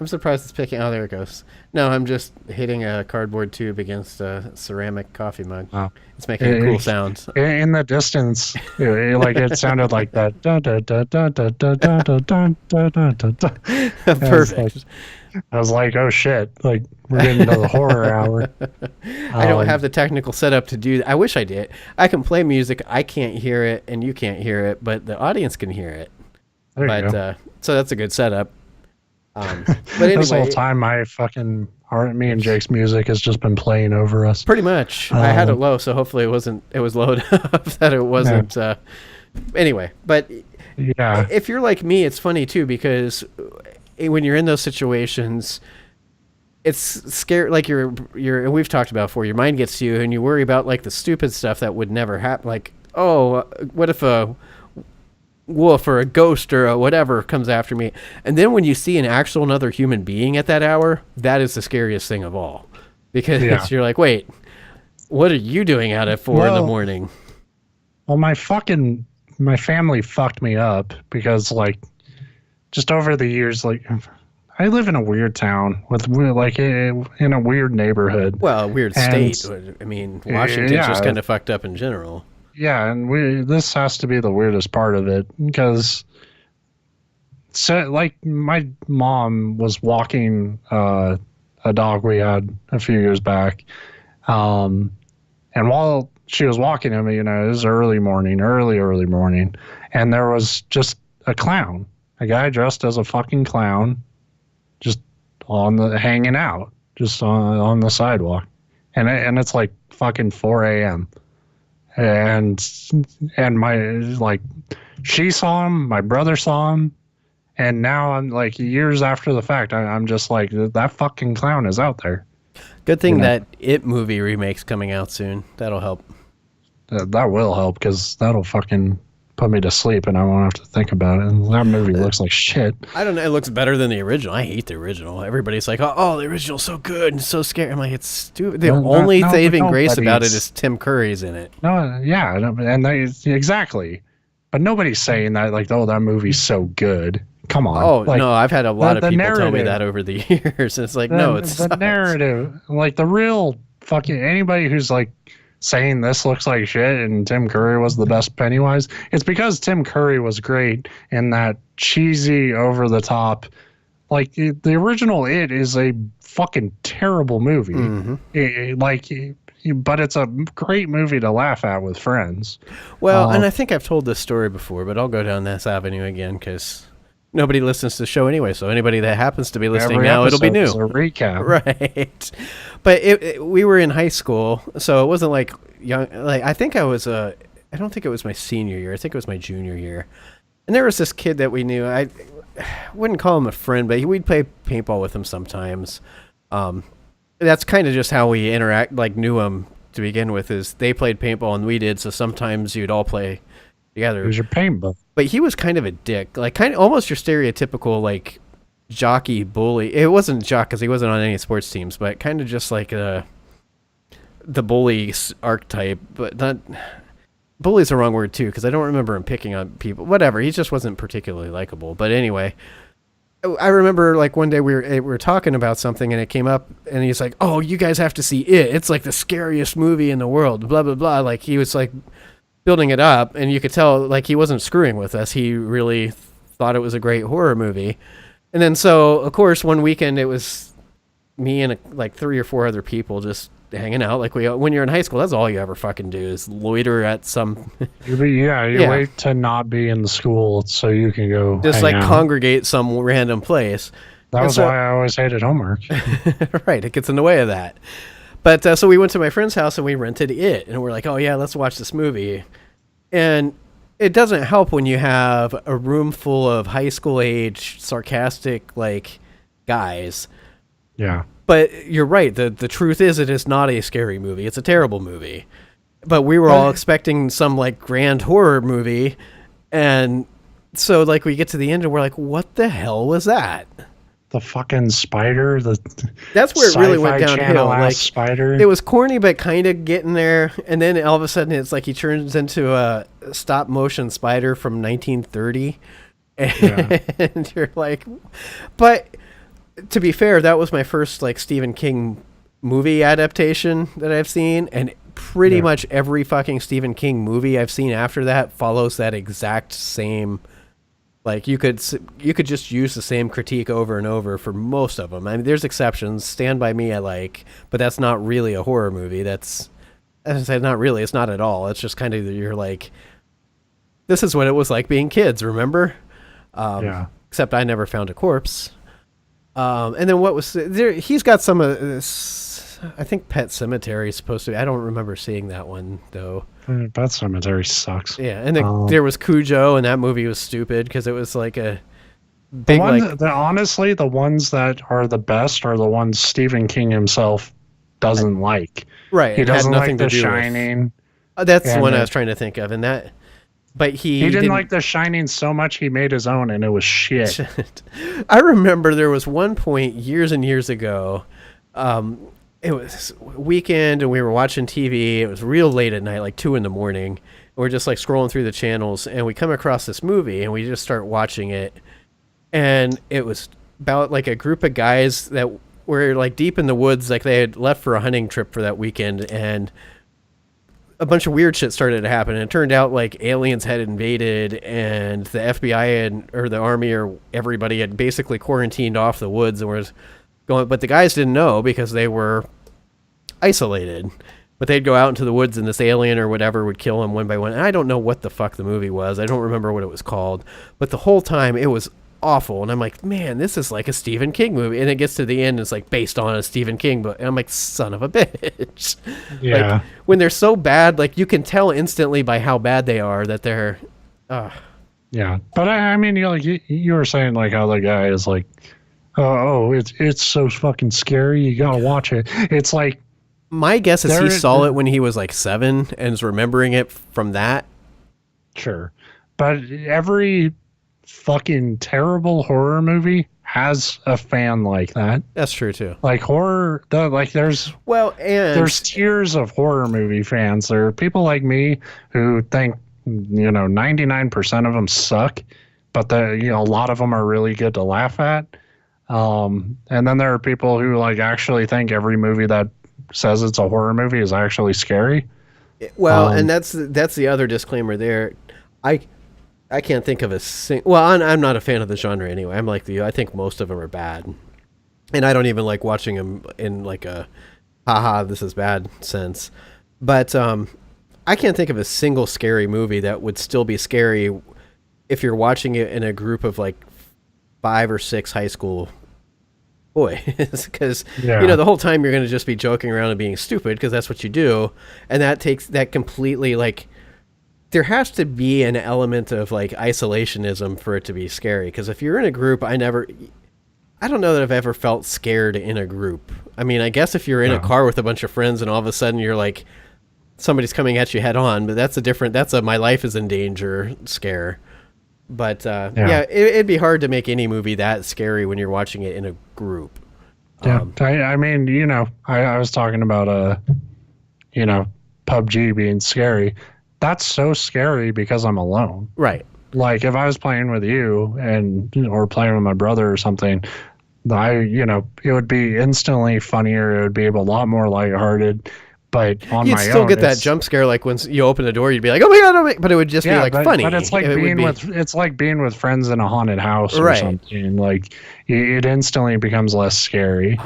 I'm surprised it's picking. Oh, there it goes. No, I'm just hitting a cardboard tube against a ceramic coffee mug. Oh. It's making cool sounds. In the distance, it sounded like that. Dun, dun, dun, dun, dun, dun, dun, dun, dun, dun, dun. Perfect. I was like, oh shit, like we're getting to the horror hour. I don't have the technical setup to do that. I wish I did. I can play music. I can't hear it and you can't hear it, but the audience can hear it. So that's a good setup. But anyway, this whole time me and Jake's music has just been playing over us. Pretty much. I had it low, so hopefully it was low enough that it wasn't. Yeah. Anyway, but yeah, if you're like me, it's funny too, because when you're in those situations, it's scary. Like we've talked about before, your mind gets to you and you worry about like the stupid stuff that would never happen. Like, oh, what if a wolf or a ghost or a whatever comes after me? And then when you see an actual another human being at that hour, that is the scariest thing of all, because you're like, wait, what are you doing out at 4 in the morning? Well, my family fucked me up because like just over the years, like I live in a weird town with like in a weird neighborhood. Well, a weird state. I mean, Washington's just kind of fucked up in general. Yeah, and this has to be the weirdest part of it, because like my mom was walking a dog we had a few years back, and while she was walking him, it was early morning, and there was just a clown, a guy dressed as a fucking clown, just hanging out, just on the sidewalk, and it's like fucking 4 a.m. And she saw him, my brother saw him, and now I'm like years after the fact, I'm just like, that fucking clown is out there. Good thing that It movie remake's coming out soon. That'll help. That will help, because that'll fucking put me to sleep and I won't have to think about it. And that movie looks like shit. I don't know. It looks better than the original. I hate the original. Everybody's like, oh, the original's so good and so scary. I'm like, it's stupid. The only saving grace about it is Tim Curry's in it. No, yeah, and exactly. But nobody's saying that like, oh, that movie's so good. Come on. Oh, like, no, I've had a lot of people tell me that over the years. It's like, no, it's the narrative. Like the real fucking anybody who's like saying this looks like shit and Tim Curry was the best Pennywise, it's because Tim Curry was great in that cheesy, over the top. Like the original It is a fucking terrible movie. Mm-hmm. But it's a great movie to laugh at with friends. Well, and I think I've told this story before, but I'll go down this avenue again because nobody listens to the show anyway. So anybody that happens to be listening now, it'll be new. Is a recap, right? But we were in high school, so it wasn't like young. Like I think I don't think it was my senior year. I think it was my junior year. And there was this kid that we knew. I wouldn't call him a friend, but we'd play paintball with him sometimes. That's kind of just how we knew him to begin with, is they played paintball and we did. So sometimes you'd all play together. It was your paintball. But he was kind of a dick, like kind of almost your stereotypical, like jockey bully. It wasn't jock because he wasn't on any sports teams, but kind of just like the bully archetype, but not bully's the wrong word too, because I don't remember him picking on people. Whatever, he just wasn't particularly likable. But anyway, I remember like one day we were talking about something and it came up and he's like, "Oh, you guys have to see It. It's like the scariest movie in the world." Blah blah blah. Like he was like building it up, and you could tell like he wasn't screwing with us. He really thought it was a great horror movie. And then so of course one weekend it was me and like 3 or 4 other people just hanging out. Like when you're in high school, that's all you ever fucking do is loiter at some. You wait to not be in the school so you can go just like out. Congregate some random place. That was why I always hated homework. Right, it gets in the way of that. But so we went to my friend's house and we rented It, and we're like, oh yeah, let's watch this movie. And it doesn't help when you have a room full of high school age sarcastic like guys. Yeah. But you're right. The truth is it is not a scary movie. It's a terrible movie. But we were all expecting some like grand horror movie. And so like we get to the end and we're like, what the hell was that? The fucking spider. That's where it really went downhill. Like spider. It was corny, but kind of getting there. And then all of a sudden it's like he turns into a stop motion spider from 1930. Yeah. And you're like, but to be fair, that was my first like Stephen King movie adaptation that I've seen, and pretty Yeah. much every fucking Stephen King movie I've seen after that follows that exact same. Like you could just use the same critique over and over for most of them. I mean, there's exceptions. Stand by Me, I like, but that's not really a horror movie. That's, as I said, not really. It's not at all. It's just kind of you're like, this is what it was like being kids. Remember? Yeah. Except I never found a corpse. And then what was there? He's got some of this. I think Pet Cemetery is supposed to be. I don't remember seeing that one though. Pet Cemetery sucks. Yeah, and then there was Cujo, and that movie was stupid because it was like a big Honestly, the ones that are the best are the ones Stephen King himself doesn't like. Right. He doesn't like The to do Shining. That's the one I was trying to think of, and that. But he didn't like The Shining so much he made his own, and it was shit. I remember there was one point years and years ago. It was weekend, and we were watching TV. It was real late at night, like 2 a.m. And we're just like scrolling through the channels, and we come across this movie, and we just start watching it. And it was about like a group of guys that were like deep in the woods, like they had left for a hunting trip for that weekend, and a bunch of weird shit started to happen. And it turned out like aliens had invaded, and the FBI or the army or everybody had basically quarantined off the woods and was going, but the guys didn't know because they were isolated. But they'd go out into the woods, and this alien or whatever would kill them one by one. And I don't know what the fuck the movie was. I don't remember what it was called. But the whole time it was awful. And I'm like, man, this is like a Stephen King movie. And it gets to the end, it's like based on a Stephen King book. And I'm like, son of a bitch. Yeah. Like, when they're so bad, like you can tell instantly by how bad they are that they're. Yeah, but I mean, you were saying like how the guy is like, oh, it's so fucking scary. You gotta watch it. It's like. My guess is he saw it when he was like 7 and is remembering it from that. Sure. But every fucking terrible horror movie has a fan like that. That's true too. Like horror, there's tiers of horror movie fans. There are people like me who think 99% of them suck, but a lot of them are really good to laugh at. And then there are people who like actually think every movie that says it's a horror movie is actually scary. Well, and that's the other disclaimer there. I can't think of I'm not a fan of the genre anyway. I'm like I think most of them are bad, and I don't even like watching them in like a haha this is bad sense. But I can't think of a single scary movie that would still be scary if you're watching it in a group of like 5 or 6 high school boys, because the whole time you're going to just be joking around and being stupid because that's what you do, and that completely like there has to be an element of like isolationism for it to be scary, because if you're in a group, I don't know that I've ever felt scared in a group. I mean, I guess if you're in a car with a bunch of friends and all of a sudden you're like somebody's coming at you head on, but that's a my life is in danger scare. But it'd be hard to make any movie that scary when you're watching it in a group. Yeah, I mean, I was talking about PUBG being scary. That's so scary because I'm alone. Right. Like if I was playing with you or playing with my brother or something, it would be instantly funnier. It would be a lot more lighthearted. But on you'd my own, still get that jump scare, like when you open the door, you'd be like, "Oh my god!" But it would just be like funny. But it's like it's like being with friends in a haunted house or something. Like it instantly becomes less scary.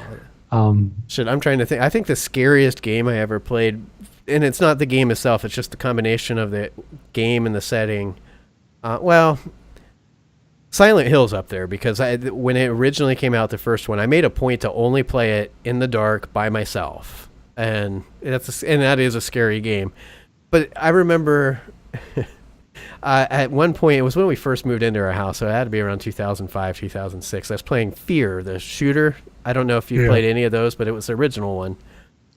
I'm trying to think. I think the scariest game I ever played, and it's not the game itself; it's just the combination of the game and the setting. Silent Hill's up there because when it originally came out, the first one, I made a point to only play it in the dark by myself. And that is a scary game. But I remember at one point, it was when we first moved into our house, so it had to be around 2005, 2006. I was playing Fear, the shooter. I don't know if you played any of those, but it was the original one.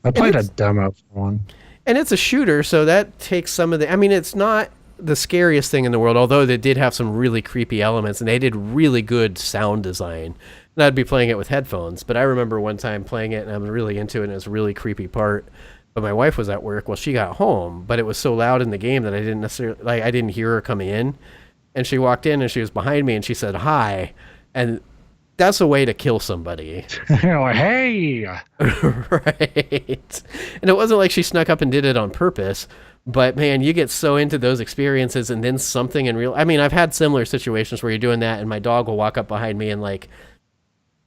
I played a demo for one. And it's a shooter, so that takes some of the... I mean, it's not the scariest thing in the world, although they did have some really creepy elements, and they did really good sound design. And I'd be playing it with headphones, but I remember one time playing it and I was really into it, and it was a really creepy part. But my wife was at work. Well, she got home, but it was so loud in the game that I didn't necessarily I didn't hear her coming in. and she walked in and she was behind me and she said hi, and that's a way to kill somebody. Like, hey, Right. And it wasn't like she snuck up and did it on purpose, but man, you get so into those experiences and then something in real. I mean, I've had similar situations where you're doing that and my dog will walk up behind me and like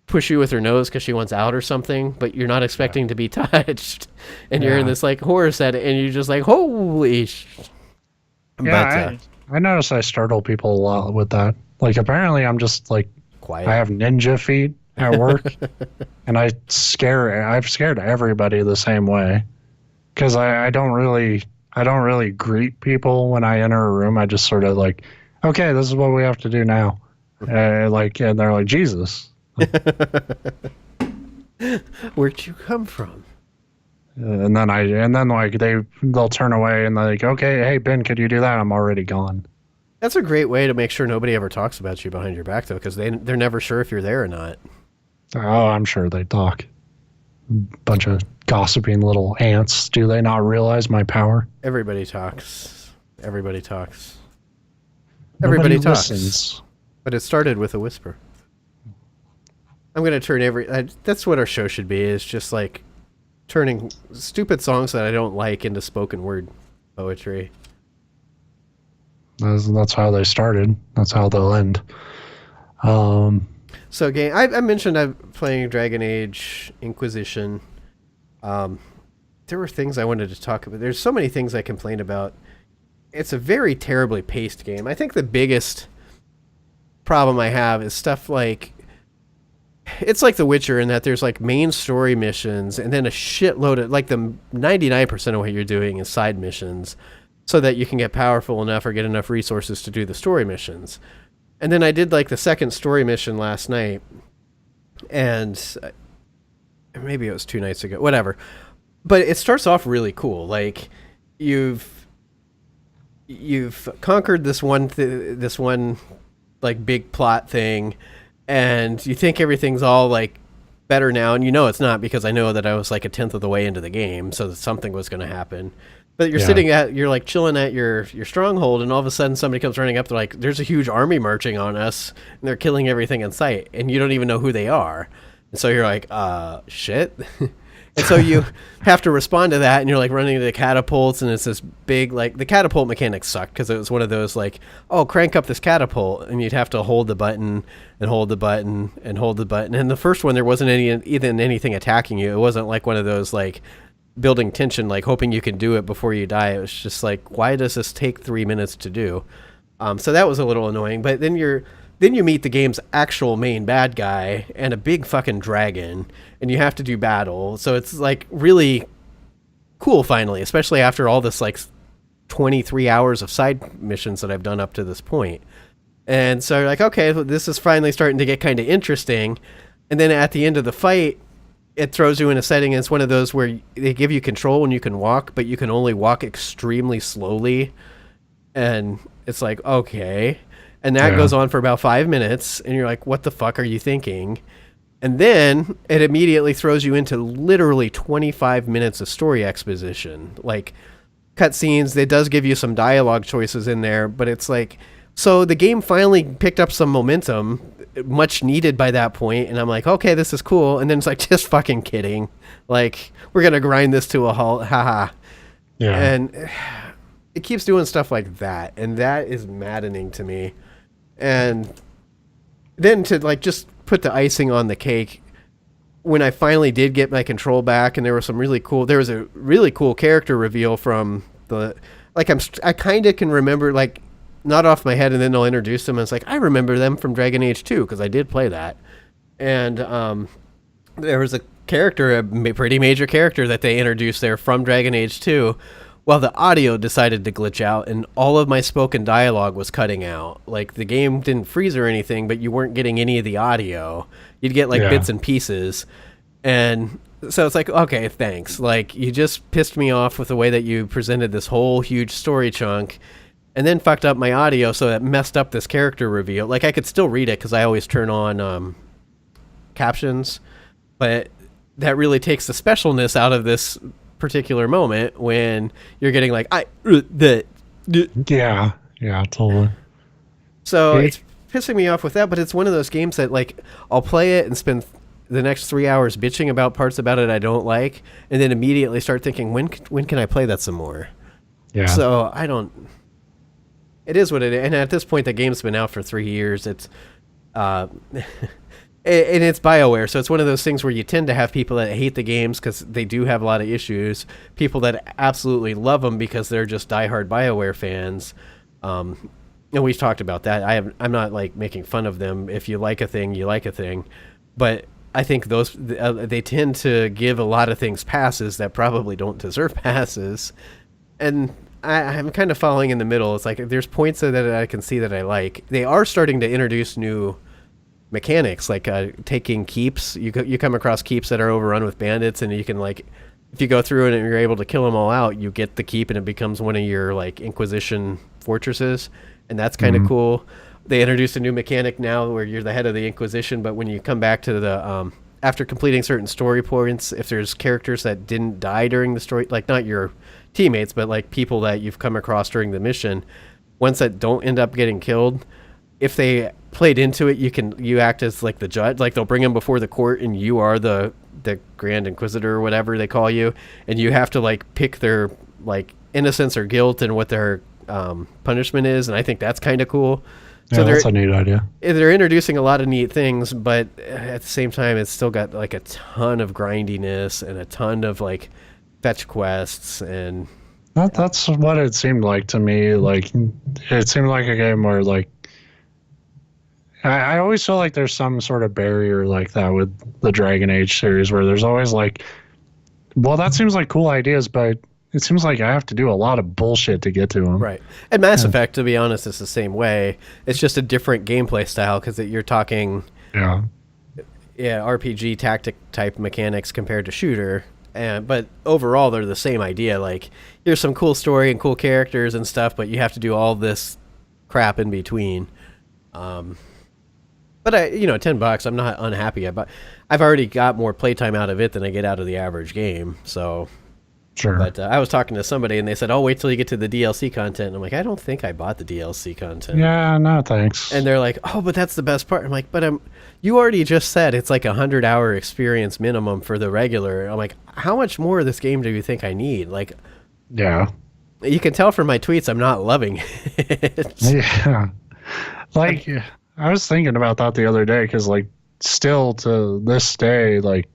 push you with her nose because she wants out or something, but you're not expecting to be touched, and you're in this like horror set and you're just like, holy yeah, I notice I startle people a lot with that. Like, apparently I'm just like quiet. I have ninja feet at work, and I've scared everybody the same way, because I don't really greet people when I enter a room. I just sort of like, okay, this is what we have to do now, and they're like, Jesus. Where'd you come from? And then like they'll turn away and they're like, okay, hey Ben, could you do that? I'm already gone. That's a great way to make sure nobody ever talks about you behind your back, though, because they're never sure if you're there or not. Oh, I'm sure they talk. Bunch of gossiping little ants. Do they not realize my power? Everybody talks. Everybody talks. Nobody Everybody talks. listens. But it started with a whisper. I'm going to turn that's what our show should be, is just like turning stupid songs that I don't like into spoken word poetry. That's how they started. That's how they'll end. So, game. I mentioned I'm playing Dragon Age Inquisition. There were things I wanted to talk about. There's so many things I complained about. It's a very terribly paced game. I think the biggest problem I have is stuff like, it's like The Witcher in that there's like main story missions and then a shitload of, like, the 99% of what you're doing is side missions so that you can get powerful enough or get enough resources to do the story missions. And then I did like the second story mission last night, and maybe it was 2 nights ago, whatever. But it starts off really cool. Like, you've conquered this one like big plot thing, and you think everything's all like better now, and you know it's not, because I know that I was like 1/10 of the way into the game, so that something was going to happen. But you're like chilling at your stronghold, and all of a sudden somebody comes running up. They're like, "There's a huge army marching on us, and they're killing everything in sight," and you don't even know who they are. And so you're like, shit. And so you have to respond to that, and you're like running into the catapults, and it's this big, like, the catapult mechanics suck because it was one of those like, oh, crank up this catapult, and you'd have to hold the button and hold the button and hold the button. And the first one, there wasn't anything attacking you. It wasn't like one of those like building tension, like hoping you can do it before you die. It was just like, why does this take 3 minutes to do? So that was a little annoying. But then you meet the game's actual main bad guy and a big fucking dragon, and you have to do battle. So it's like really cool finally, especially after all this like 23 hours of side missions that I've done up to this point. And so you're like, okay, this is finally starting to get kind of interesting. And then at the end of the fight, it throws you in a setting, and it's one of those where they give you control and you can walk, but you can only walk extremely slowly. And it's like, okay. And that goes on for about 5 minutes, and you're like, what the fuck are you thinking? And then it immediately throws you into literally 25 minutes of story exposition. Like, cutscenes, it does give you some dialogue choices in there, but it's like, so the game finally picked up some momentum, much needed by that point, and I'm like, okay, this is cool. And then it's like, just fucking kidding. Like, we're going to grind this to a halt, haha. Yeah. And it keeps doing stuff like that, and that is maddening to me. And then to like just put the icing on the cake, when I finally did get my control back, and there was a really cool character reveal from the, like, I kind of can remember, like, not off my head, and then they'll introduce them, and it's like, I remember them from Dragon Age 2 because I did play that. And there was a pretty major character that they introduced there from Dragon Age 2. Well, the audio decided to glitch out, and all of my spoken dialogue was cutting out. Like, the game didn't freeze or anything, but you weren't getting any of the audio. You'd get, like, bits and pieces. And so it's like, okay, thanks. Like, you just pissed me off with the way that you presented this whole huge story chunk, and then fucked up my audio, so that messed up this character reveal. Like, I could still read it, because I always turn on captions, but that really takes the specialness out of this particular moment when you're getting like, yeah, totally. So He- it's pissing me off with that, but it's one of those games that like I'll play it and spend the next 3 hours bitching about parts about it I don't like, and then immediately start thinking when can I play that some more? Yeah. So I don't. It is what it is, and at this point the game's been out for 3 years. It's and it's BioWare, so it's one of those things where you tend to have people that hate the games because they do have a lot of issues, people that absolutely love them because they're just diehard BioWare fans. And we've talked about that. I'm not like making fun of them. If you like a thing, you like a thing, but I think those they tend to give a lot of things passes that probably don't deserve passes, and I'm kind of falling in the middle. It's like there's points that I can see that I like. They are starting to introduce new mechanics, like taking keeps. You come across keeps that are overrun with bandits, and you can like, if you go through it and you're able to kill them all out, you get the keep, and it becomes one of your like Inquisition fortresses, and that's kind of cool. They introduced a new mechanic now where you're the head of the Inquisition, but when you come back to the after completing certain story points, if there's characters that didn't die during the story, like not your teammates, but like people that you've come across during the mission, ones that don't end up getting killed, if they played into it, you act as like the judge. Like they'll bring them before the court, and you are the Grand Inquisitor or whatever they call you, and you have to like pick their like innocence or guilt and what their punishment is. And I think that's kind of cool. Yeah, that's a neat idea. They're introducing a lot of neat things, but at the same time, it's still got like a ton of grindiness and a ton of like fetch quests, and That's what it seemed like to me. Like it seemed like a game where like I always feel like there's some sort of barrier like that with the Dragon Age series, where there's always like, well, that seems like cool ideas, but it seems like I have to do a lot of bullshit to get to them. right. And Mass Effect, to be honest, is the same way. It's just a different gameplay style because you're talking Yeah. RPG tactic type mechanics compared to shooter. But overall, they're the same idea. Like, here's some cool story and cool characters and stuff, but you have to do all this crap in between. But $10, I'm not unhappy about. I've already got more playtime out of it than I get out of the average game. So, Sure. but I was talking to somebody and they said, "Oh, wait till you get to the DLC content." And I'm like, I don't think I bought the DLC content. Yeah, no, thanks. And they're like, "Oh, but that's the best part." I'm like, "But you already just said it's like 100-hour experience minimum for the regular." I'm like, "How much more of this game do you think I need?" Like, yeah. you can tell from my tweets I'm not loving it. Yeah. Like, I was thinking about that the other day because, like, still to this day, like,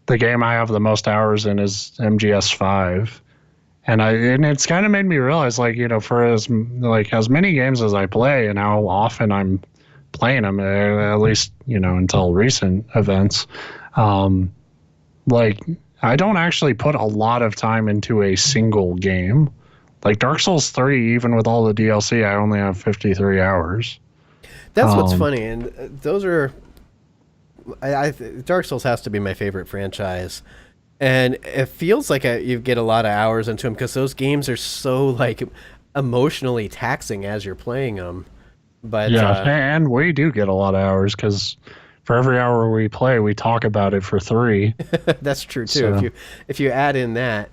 the game I have the most hours in is MGS5. And it's kind of made me realize, like, for as many games as I play and how often I'm playing them, at least, until recent events, like, I don't actually put a lot of time into a single game. Like Dark Souls 3, even with all the DLC, I only have 53 hours. That's what's funny, and those are. Dark Souls has to be my favorite franchise, and it feels like you get a lot of hours into them because those games are so like emotionally taxing as you're playing them. But yeah, and we do get a lot of hours because for every hour we play, we talk about it for 3. That's true too. So. If you add in that,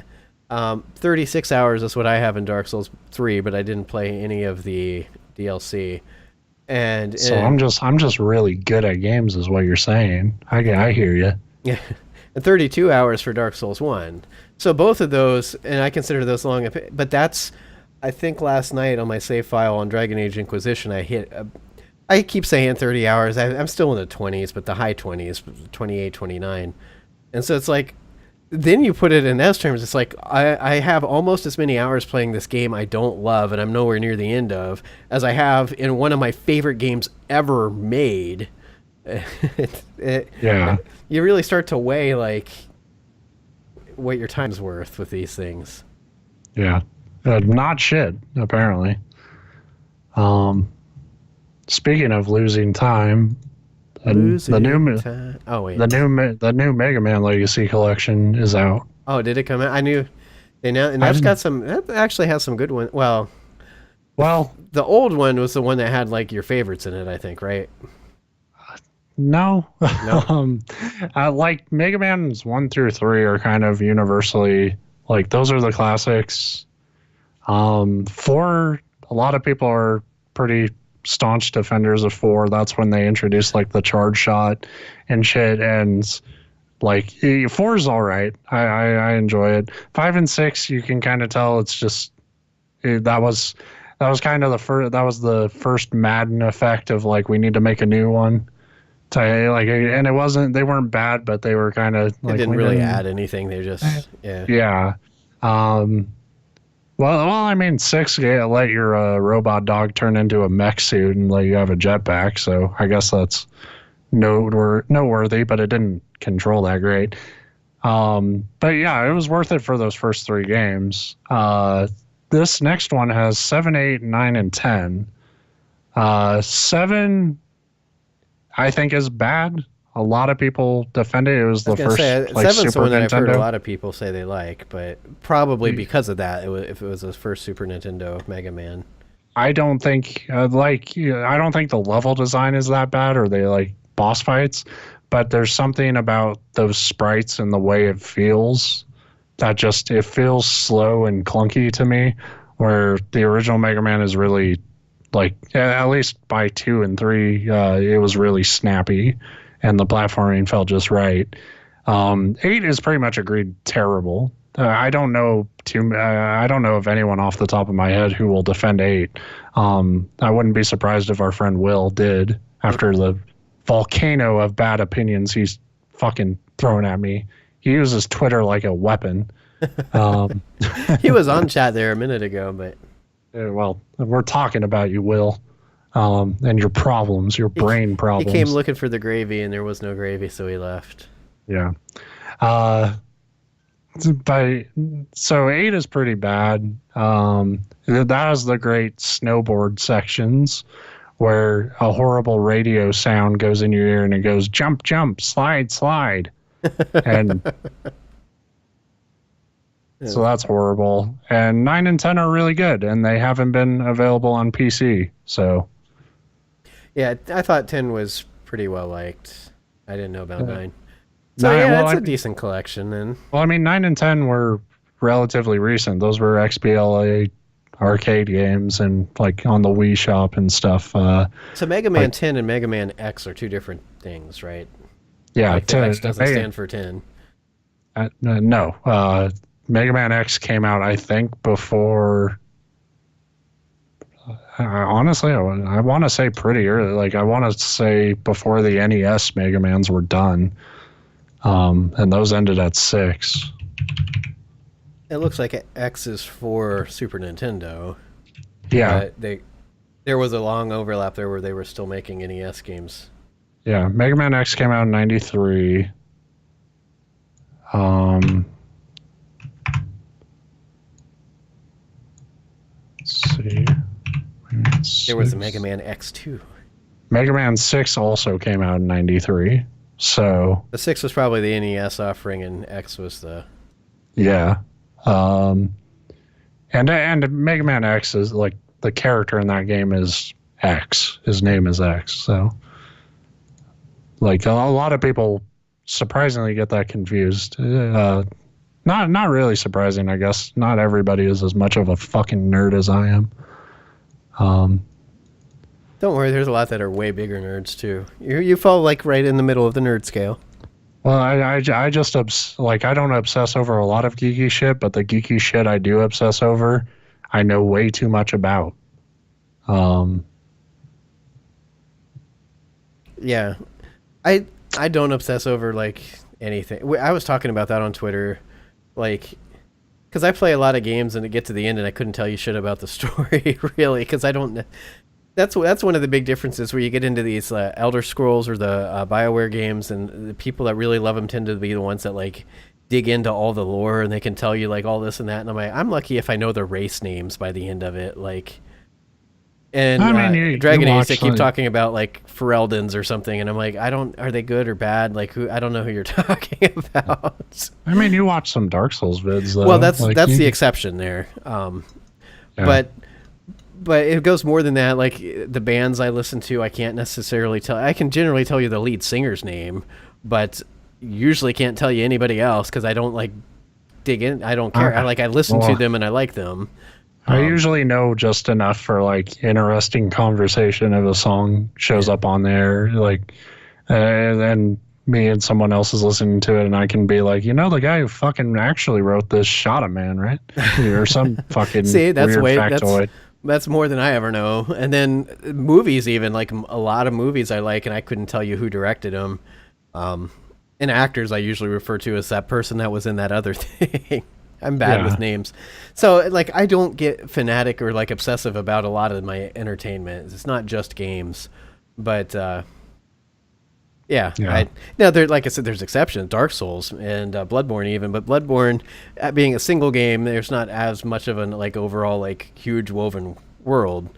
36 hours is what I have in Dark Souls 3, but I didn't play any of the DLC. And so I'm just really good at games, is what you're saying. I hear you. Yeah, and 32 hours for Dark Souls 1. So both of those, and I consider those long. But that's, I think last night on my save file on Dragon Age Inquisition, I hit. I keep saying 30 hours. I'm still in the 20s, but the high 20s, 28, 29. And so it's like, then you put it in those terms, it's like I have almost as many hours playing this game I don't love and I'm nowhere near the end of as I have in one of my favorite games ever made. Yeah. You really start to weigh like what your time's worth with these things. Yeah. Not shit, apparently. Speaking of losing time, the new Mega Man Legacy Collection is out. Oh, did it come out? I knew. And that's got some. That actually has some good ones. Well, the old one was the one that had like your favorites in it, I think, right? No. No. Like Mega Man's 1 through 3 are kind of universally like those are the classics. 4, a lot of people are pretty staunch defenders of 4. That's when they introduced like the charge shot and shit. And like 4 is all right. I enjoy it. 5 and 6, you can kind of tell it's just that was kind of the first Madden effect of like we need to make a new one. Like, and they weren't bad, but they were kind of like, they didn't really add anything. They just yeah. Well, I mean, 6 let your robot dog turn into a mech suit and let you have a jetpack. So I guess that's noteworthy, but it didn't control that great. But yeah, it was worth it for those first 3 games. This next one has 7, 8, 9, and 10. 7, I think, is bad. A lot of people defend it. It was the first like, 7's Super one that I've heard a Nintendo. lot of people say they like, but probably because of that, if it was the first Super Nintendo Mega Man. I don't think I don't think the level design is that bad, or they like boss fights, but there's something about those sprites and the way it feels that just it feels slow and clunky to me, where the original Mega Man is really like, at least by 2 and 3 it was really snappy and the platforming felt just right. 8 is pretty much agreed terrible. I don't know of anyone off the top of my head who will defend 8. I wouldn't be surprised if our friend Will did, after the volcano of bad opinions he's fucking throwing at me. He uses Twitter like a weapon. He was on chat there a minute ago, but well, we're talking about you, Will, and your problems, your brain problems. He came looking for the gravy, and there was no gravy, so he left. Yeah. So 8 is pretty bad. That has the great snowboard sections where a horrible radio sound goes in your ear and it goes jump, jump, slide, slide. And so that's horrible. And 9 and 10 are really good, and they haven't been available on PC. So yeah, I thought 10 was pretty well liked. I didn't know about 9. So yeah, it's a decent collection. And well, I mean, 9 and 10 were relatively recent. Those were XBLA arcade games and like on the Wii Shop and stuff. So Mega Man 10 and Mega Man X are 2 different things, right? Yeah, like the X doesn't stand for 10. No, Mega Man X came out, I think, before. Honestly, I want to say pretty early. Like, I want to say before the NES Mega Mans were done. And those ended at 6. It looks like X is for Super Nintendo. Yeah. There was a long overlap there where they were still making NES games. Yeah, Mega Man X came out in 93. Let's see. There was a Mega Man X2. Mega Man 6 also came out in 93. So the 6 was probably the NES offering, and X was the... Yeah. And Mega Man X is like, the character in that game is X. His name is X. So like a lot of people surprisingly get that confused. Not really surprising, I guess. Not everybody is as much of a fucking nerd as I am. Don't worry, there's a lot that are way bigger nerds too. You fall like right in the middle of the nerd scale. Well, I just I don't obsess over a lot of geeky shit, but the geeky shit I do obsess over, I know way too much about. Yeah, I don't obsess over like anything. I was talking about that on Twitter, like, because I play a lot of games and it get to the end and I couldn't tell you shit about the story really, because I don't. That's one of the big differences where you get into these Elder Scrolls or the BioWare games, and the people that really love them tend to be the ones that like dig into all the lore and they can tell you like all this and that. And I'm lucky if I know the race names by the end of it, like. And I mean, Dragon Age, they keep talking about like Fereldans or something, and I'm like, are they good or bad? Like, I don't know who you're talking about. I mean, you watch some Dark Souls vids, though. Well, that's the exception there. Yeah. But it goes more than that. Like the bands I listen to, I can't necessarily tell. I can generally tell you the lead singer's name, but usually can't tell you anybody else because I don't like dig in. I don't care. I listen to them and I like them. I usually know just enough for like interesting conversation if a song shows up on there, like, and me and someone else is listening to it, and I can be like, the guy who fucking actually wrote this shot a man, right? Or some fucking See, weird factoid. That's more than I ever know. And then movies, even like a lot of movies I like, and I couldn't tell you who directed them. And actors I usually refer to as that person that was in that other thing. I'm bad with names. So like I don't get fanatic or like obsessive about a lot of my entertainment. It's not just games. But now there, like I said, there's exceptions, Dark Souls and Bloodborne even, but Bloodborne being a single game, there's not as much of an like overall like huge woven world,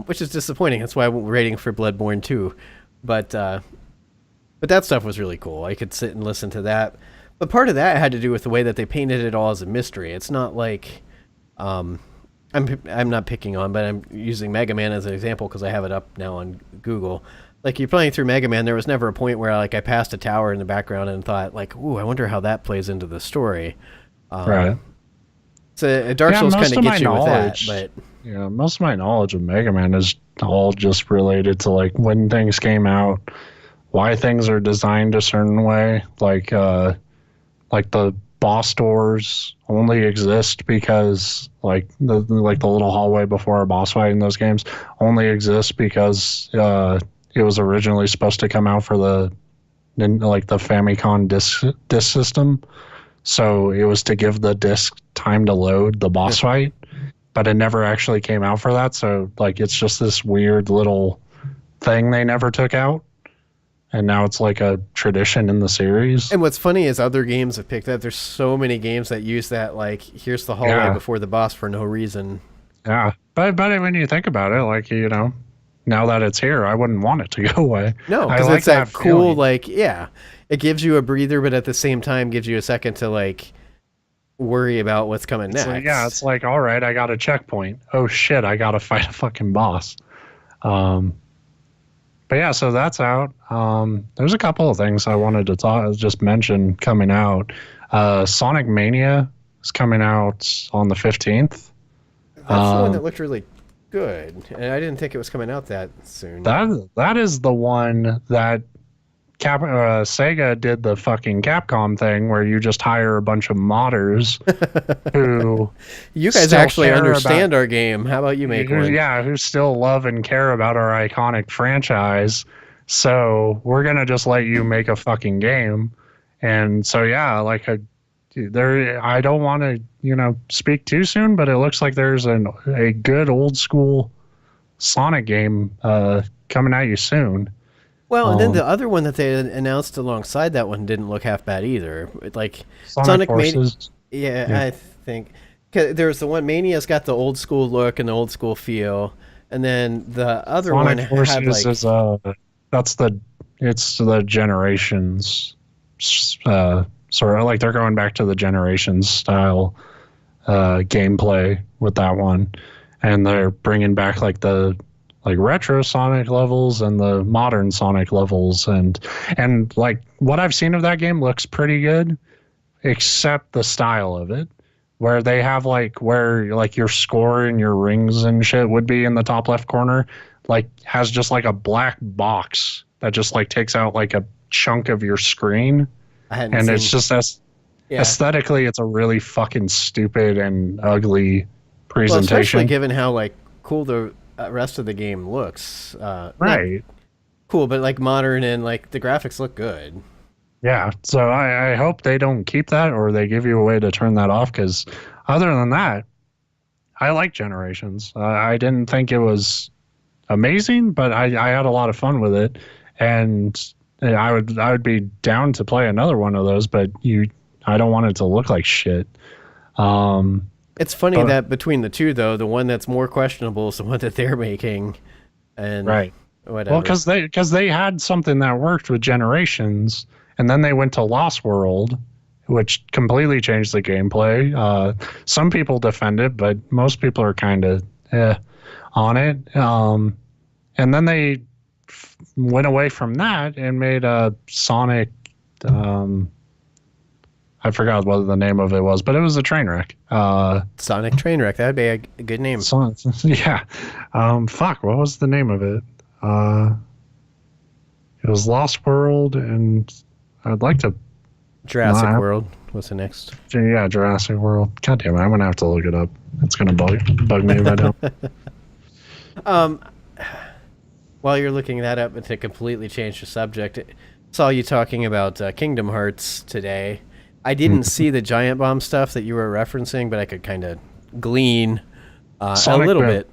which is disappointing. That's why we're rating for Bloodborne 2. But that stuff was really cool. I could sit and listen to that. But part of that had to do with the way that they painted it all as a mystery. It's not like I'm not picking on, but I'm using Mega Man as an example because I have it up now on Google. Like, you're playing through Mega Man, there was never a point where I passed a tower in the background and thought, like, ooh, I wonder how that plays into the story. Right. So Dark Souls kind of gets you with that, but... Yeah, most of my knowledge of Mega Man is all just related to, like, when things came out, why things are designed a certain way, like the boss doors only exist because the little hallway before a boss fight in those games only exists because it was originally supposed to come out for the Famicom disc system, so it was to give the disc time to load the boss fight, but it never actually came out for that. So like it's just this weird little thing they never took out. And now it's like a tradition in the series. And what's funny is other games have picked up. There's so many games that use that, like, here's the hallway before the boss for no reason. Yeah. But when you think about it, like, now that it's here, I wouldn't want it to go away. No, because it's that cool, feeling. It gives you a breather, but at the same time gives you a second to, like, worry about what's coming next. It's like, all right, I got a checkpoint. Oh, shit, I got to fight a fucking boss. But yeah, so that's out. There's a couple of things I wanted to just mention coming out. Sonic Mania is coming out on the 15th. That's the one that looked really good, and I didn't think it was coming out that soon. That is the one that Sega did the fucking Capcom thing where you just hire a bunch of modders who you guys actually understand our game. How about you make one? Yeah, who still love and care about our iconic franchise. So we're gonna just let you make a fucking game. And so yeah, I don't want to speak too soon, but it looks like there's a good old school Sonic game coming at you soon. Well, and then the other one that they announced alongside that one didn't look half bad either. Like Sonic Forces. Yeah, I think. 'Cause there's the one, Mania's got the old school look and the old school feel. And then the other Sonic one Forces had like... it's the Generations, sort of like they're going back to the Generations style gameplay with that one. And they're bringing back like the retro Sonic levels and the modern Sonic levels, and like what I've seen of that game looks pretty good, except the style of it, where they have where your score and your rings and shit would be in the top left corner, has just a black box that just takes out a chunk of your screen, and it's just aesthetically it's a really fucking stupid and ugly presentation. Well, especially given how cool the rest of the game looks. Right. Cool, but modern and the graphics look good. Yeah, so I hope they don't keep that or they give you a way to turn that off, because other than that, I like Generations. I didn't think it was amazing, but I had a lot of fun with it, and I would be down to play another one of those, but I don't want it to look like shit. It's funny that between the two, though, the one that's more questionable is the one that they're making, and right, whatever. Well, because they had something that worked with Generations, and then they went to Lost World, which completely changed the gameplay. Some people defend it, but most people are kind of on it. And then they went away from that and made a Sonic. I I forgot what the name of it was, but it was a train wreck. Sonic Trainwreck. That'd be a good name. Yeah. Fuck, what was the name of it? It was Lost World, and I'd like to... Jurassic World was the next. Yeah, Jurassic World. God damn it, I'm going to have to look it up. It's going to bug me if I don't. While you're looking that up, and to completely change the subject, saw you talking about Kingdom Hearts today. I didn't see the Giant Bomb stuff that you were referencing, but I could kind of glean a little bit.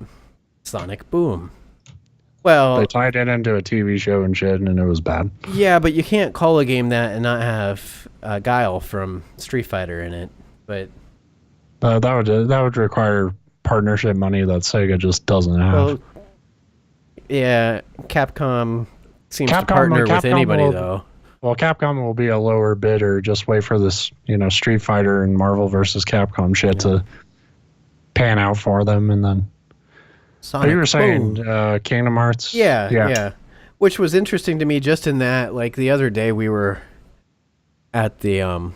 Sonic Boom. Well, they tied it into a TV show and shit, and it was bad. Yeah, but you can't call a game that and not have Guile from Street Fighter in it. But that would require partnership money that Sega just doesn't have. Well, yeah, Capcom seems to partner with anybody, though. Well, Capcom will be a lower bidder. Just wait for this, Street Fighter and Marvel versus Capcom shit to pan out for them, and then. Sonic, you were saying Kingdom Hearts? Yeah. Which was interesting to me just in that, like, the other day we were at the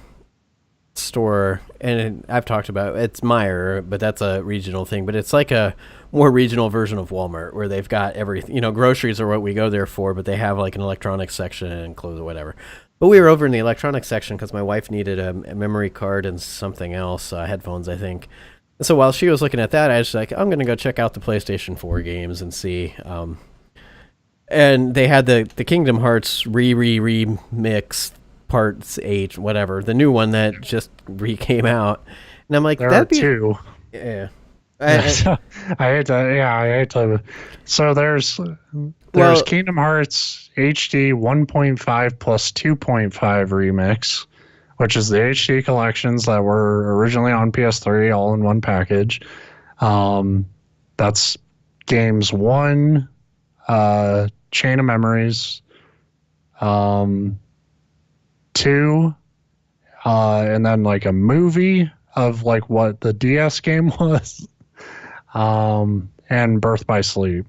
store, and I've talked about it's Meijer, but that's a regional thing, but it's like a more regional version of Walmart where they've got everything. Groceries are what we go there for, but they have like an electronics section and clothes or whatever. But we were over in the electronics section because my wife needed a memory card and something else, headphones, I think. So while she was looking at that, I was like, I'm going to go check out the PlayStation 4 games and see. And they had the Kingdom Hearts remix parts 8, whatever, the new one that just came out. And I'm like, that'd be two. Yeah. I hate to. So there's Kingdom Hearts HD 1.5 plus 2.5 remix, which is the HD collections that were originally on PS3 all in one package. That's games 1, Chain of Memories, 2, and then like a movie of like what the DS game was, and Birth by Sleep.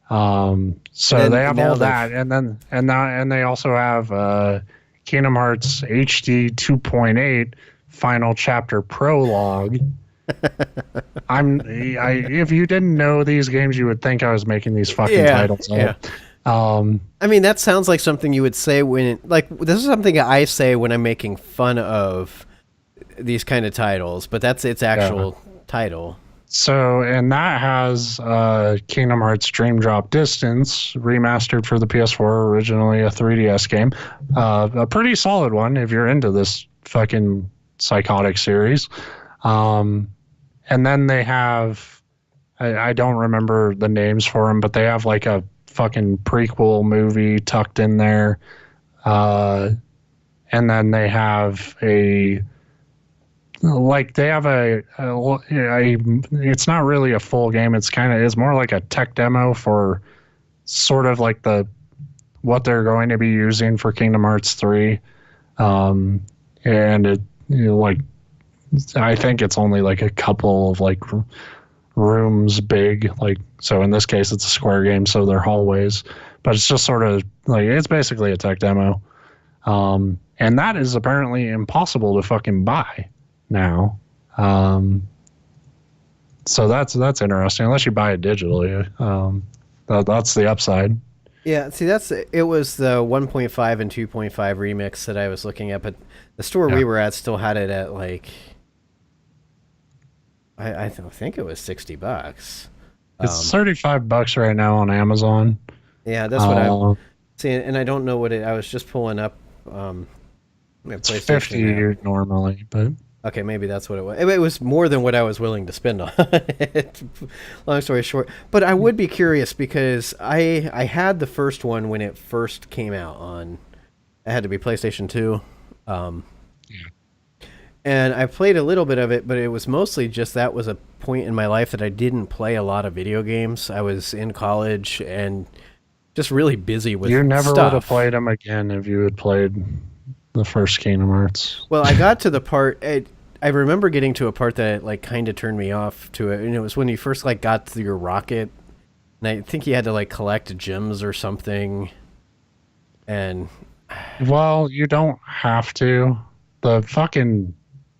So they have all that, and they also have Kingdom Hearts HD 2.8 Final Chapter Prologue. If you didn't know these games, you would think I was making these fucking titles up. I mean, that sounds like something you would say this is something I say when I'm making fun of these kind of titles, but that's its actual title. So, and that has Kingdom Hearts Dream Drop Distance remastered for the PS4, originally a 3DS game. A pretty solid one if you're into this fucking psychotic series. And then they have, I don't remember the names for them, but they have like a fucking prequel movie tucked in there. And then they have it's not really a full game. It's more like a tech demo for sort of like what they're going to be using for Kingdom Hearts 3. And it, I think it's only like a couple of like rooms big, so in this case it's a Square game, so they're hallways, but it's just sort of like, it's basically a tech demo. And that is apparently impossible to fucking buy now. So that's interesting, unless you buy it digitally. That's the upside. Yeah, see, it was the 1.5 and 2.5 remix that I was looking at, but the store we were at still had it at like, I think it was $60. It's $35 right now on Amazon. Yeah, that's what I'm seeing, and I don't know what I was just pulling up. It's $50 normally, but okay, maybe that's what it was. It was more than what I was willing to spend on it. Long story short, but I would be curious because I had the first one when it first came out on. It had to be PlayStation 2. And I played a little bit of it, but it was mostly just that was a point in my life that I didn't play a lot of video games. I was in college and just really busy with stuff. You never would have played them again if you had played the first Kingdom Hearts. Well, I got to the part... I remember getting to a part that like kind of turned me off to it, and it was when you first like got to your rocket, and I think you had to like collect gems or something. And well, you don't have to. the fucking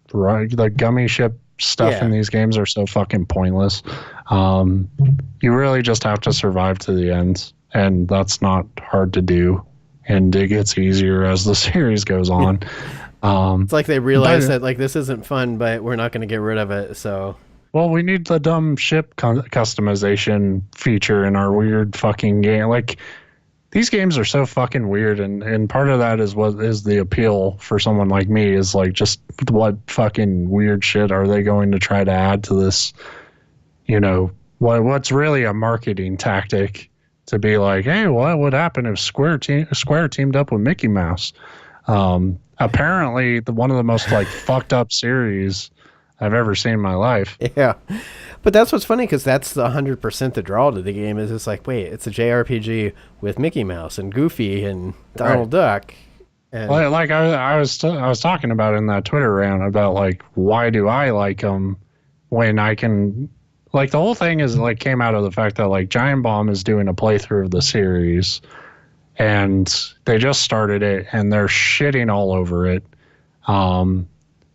the gummy ship stuff in these games are so fucking pointless. You really just have to survive to the end, and that's not hard to do. And it gets easier as the series goes on. It's like they realize that like this isn't fun, but we're not going to get rid of it. So, well, we need the dumb ship customization feature in our weird fucking game. Like, these games are so fucking weird, and part of that is what is the appeal for someone like me is like, just what fucking weird shit are they going to try to add to this? You know, what's really a marketing tactic to be like, hey, what would happen if Square teamed up with Mickey Mouse? Apparently, one of the most like fucked up series I've ever seen in my life. Yeah. But that's what's funny, because that's the 100% the draw to the game is it's like, wait, it's a JRPG with Mickey Mouse and Goofy and Donald Duck. And like I was talking about in that Twitter rant about like, why do I like them when I can, like, the whole thing is like came out of the fact that like Giant Bomb is doing a playthrough of the series, and they just started it and they're shitting all over it.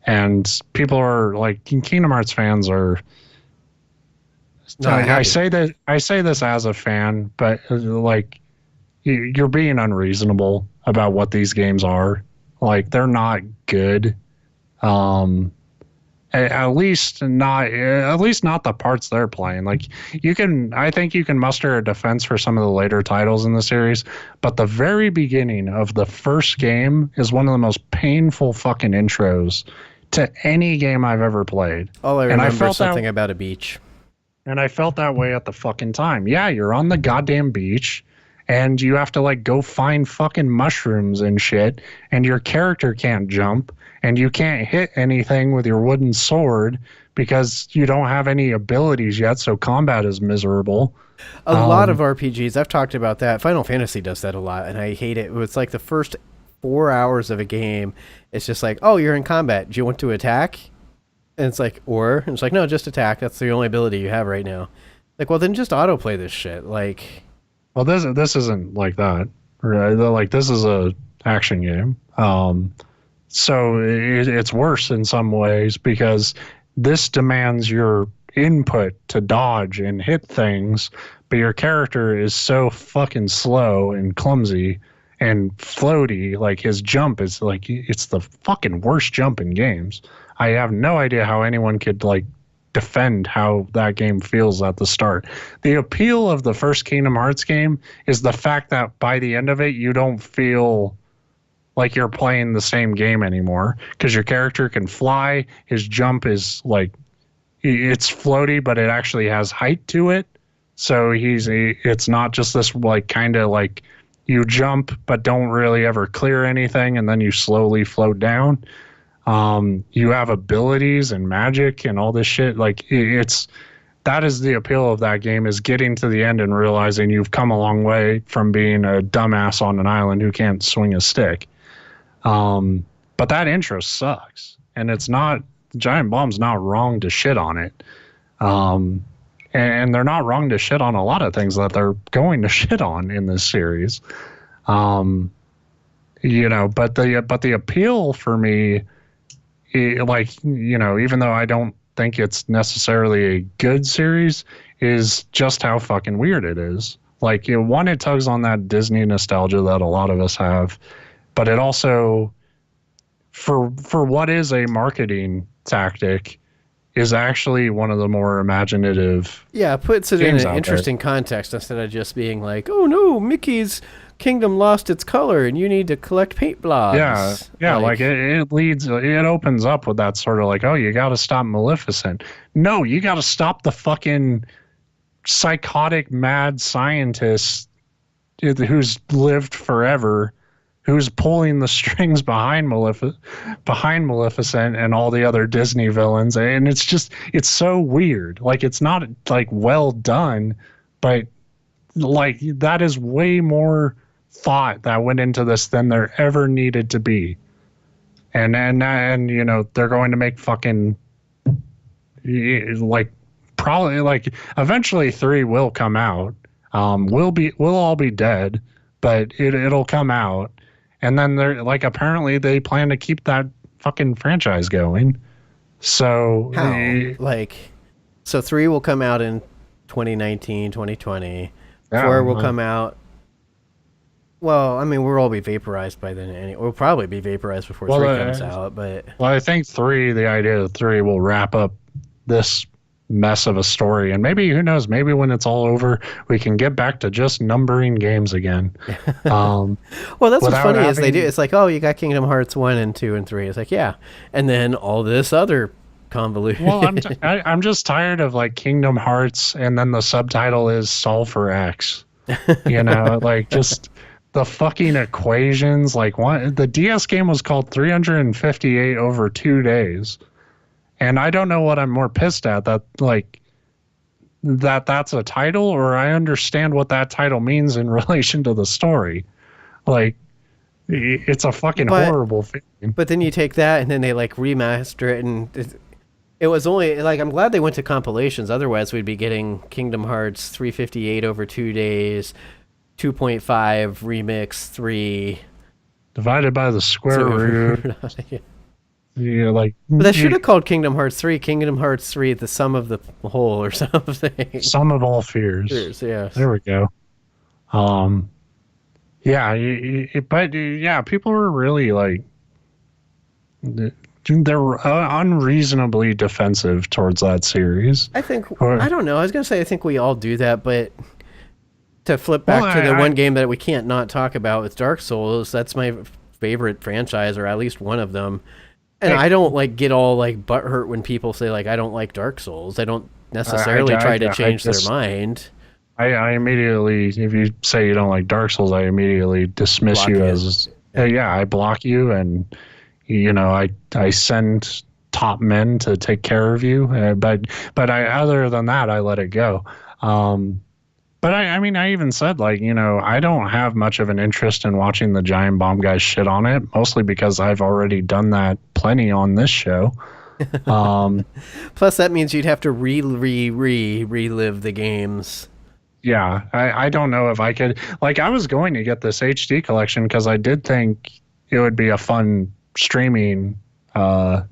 And people are like, Kingdom Hearts fans are. I say this as a fan, but like, you're being unreasonable about what these games are. Like, they're not good. At least not the parts they're playing. Like, I think you can muster a defense for some of the later titles in the series, but the very beginning of the first game is one of the most painful fucking intros to any game I've ever played. All I remember is something about a beach. And I felt that way at the fucking time. Yeah, you're on the goddamn beach, and you have to like go find fucking mushrooms and shit, and your character can't jump, and you can't hit anything with your wooden sword because you don't have any abilities yet, so combat is miserable. A lot of RPGs, I've talked about that. Final Fantasy does that a lot, and I hate it. It's like the first 4 hours of a game, it's just like, oh, you're in combat. Do you want to attack? And it's like, and it's like, no, just attack. That's the only ability you have right now. Like, well, then just autoplay this shit. Like, well, this isn't like that. Right? Like, this is a action game. So it's worse in some ways because this demands your input to dodge and hit things, but your character is so fucking slow and clumsy and floaty. Like, his jump is like, it's the fucking worst jump in games. I have no idea how anyone could like defend how that game feels at the start. The appeal of the first Kingdom Hearts game is the fact that by the end of it, you don't feel like you're playing the same game anymore because your character can fly. His jump is like, it's floaty, but it actually has height to it. So it's not just this like kind of like you jump but don't really ever clear anything and then you slowly float down. You have abilities and magic and all this shit. Like, that is the appeal of that game, is getting to the end and realizing you've come a long way from being a dumbass on an island who can't swing a stick. But that intro sucks, and it's not, Giant Bomb's not wrong to shit on it. And they're not wrong to shit on a lot of things that they're going to shit on in this series. You know, but the appeal for me, like, you know, even though I don't think it's necessarily a good series, is just how fucking weird it is. Like, one, it tugs on that Disney nostalgia that a lot of us have, but it also, for what is a marketing tactic, is actually one of the more imaginative. Yeah, puts it in an interesting context instead of just being like, oh no, Mickey's kingdom lost its color and you need to collect paint blobs. Yeah, like it opens up with that sort of like, oh, you got to stop Maleficent. No, you got to stop the fucking psychotic mad scientist who's lived forever, who's pulling the strings behind Maleficent and all the other Disney villains. And it's so weird. Like, it's not like well done, but like, that is way more thought that went into this than there ever needed to be. And you know, they're going to make fucking like, probably like eventually 3 will come out. We'll all be dead, but it'll come out. And then they're like, apparently they plan to keep that fucking franchise going. So How? So 3 will come out in 2019, 2020. 4 will come out. Well, I mean, we'll all be vaporized by then. We'll probably be vaporized before 3 comes out. But I think the idea of 3 will wrap up this mess of a story, and maybe, who knows, maybe when it's all over, we can get back to just numbering games again. Well, that's what's funny is they do. It's like, oh, you got Kingdom Hearts 1 and 2 and 3. It's like, yeah, and then all this other convolution. Well, I'm just tired of like Kingdom Hearts, and then the subtitle is Solve for X. Like just the fucking equations. Like, the DS game was called 358 over 2 days. And I don't know what I'm more pissed at, that's a title, or I understand what that title means in relation to the story. Like, it's a fucking horrible thing. But then you take that and then they like remaster it, and it was only like, I'm glad they went to compilations. Otherwise, we'd be getting Kingdom Hearts 358 over 2 days, 2.5 remix 3 divided by the square root. Yeah, like, but that should have called Kingdom Hearts 3 Kingdom Hearts 3 the sum of the whole or something. Sum of all fears. Yeah. There we go. Yeah, people were really like, they're unreasonably defensive towards that series. I don't know. I was gonna say I think we all do that, but to flip back to the one game that we can't not talk about with Dark Souls, that's my favorite franchise, or at least one of them. And I don't like get all like butthurt when people say like I don't like Dark Souls. I don't necessarily try to change their mind. I immediately, if you say you don't like Dark Souls, I immediately dismiss you as I block you, and I send top men to take care of you. But other than that, I let it go. But I mean, I even said, like, I don't have much of an interest in watching the Giant Bomb guys shit on it, mostly because I've already done that plenty on this show. Plus, that means you'd have to relive the games. Yeah, I don't know if I could. Like, I was going to get this HD collection because I did think it would be a fun streaming thing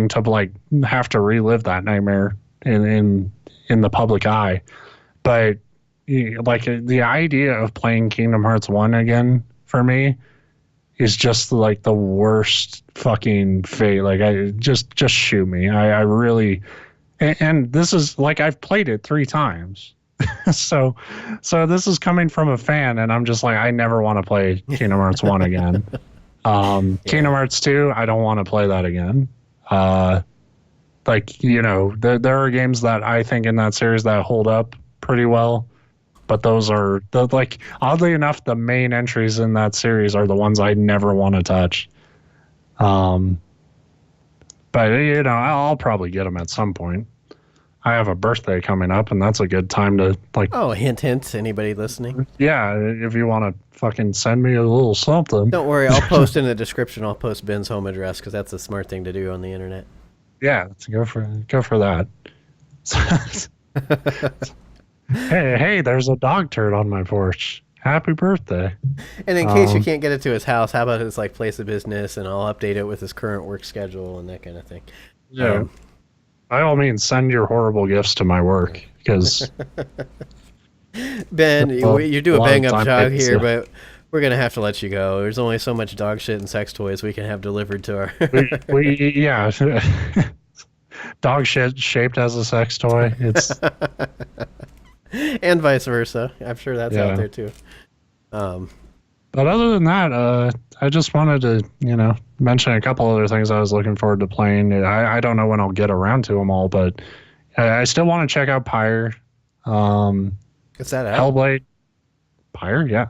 to, like, have to relive that nightmare in the public eye. But like, the idea of playing Kingdom Hearts 1 again for me is just like the worst fucking fate. Like, I just shoot me. I really, and this is like, I've played it 3 times. so this is coming from a fan, and I'm just like, I never want to play Kingdom Hearts 1 again. Kingdom Hearts 2, I don't want to play that again. Like, there are games that I think in that series that hold up pretty well, but those are like, oddly enough, the main entries in that series are the ones I never want to touch. But I'll probably get them at some point. I have a birthday coming up, and that's a good time to, like, hint, anybody listening? Yeah, if you want to fucking send me a little something. Don't worry, I'll post in the description. I'll post Ben's home address, because that's a smart thing to do on the internet. Yeah, let's go for that. Hey, there's a dog turd on my porch. Happy birthday. And in case you can't get it to his house, how about his like place of business, and I'll update it with his current work schedule and that kind of thing. Yeah. By all means, send your horrible gifts to my work, because Ben, you do a bang up job here, but we're gonna have to let you go. There's only so much dog shit and sex toys we can have delivered to our. Yeah. Dog shit shaped as a sex toy. It's and vice versa. I'm sure that's out there too. But other than that, I just wanted to, mention a couple other things I was looking forward to playing. I don't know when I'll get around to them all, but I still want to check out Pyre. Is that out? Hellblade. Pyre, yeah.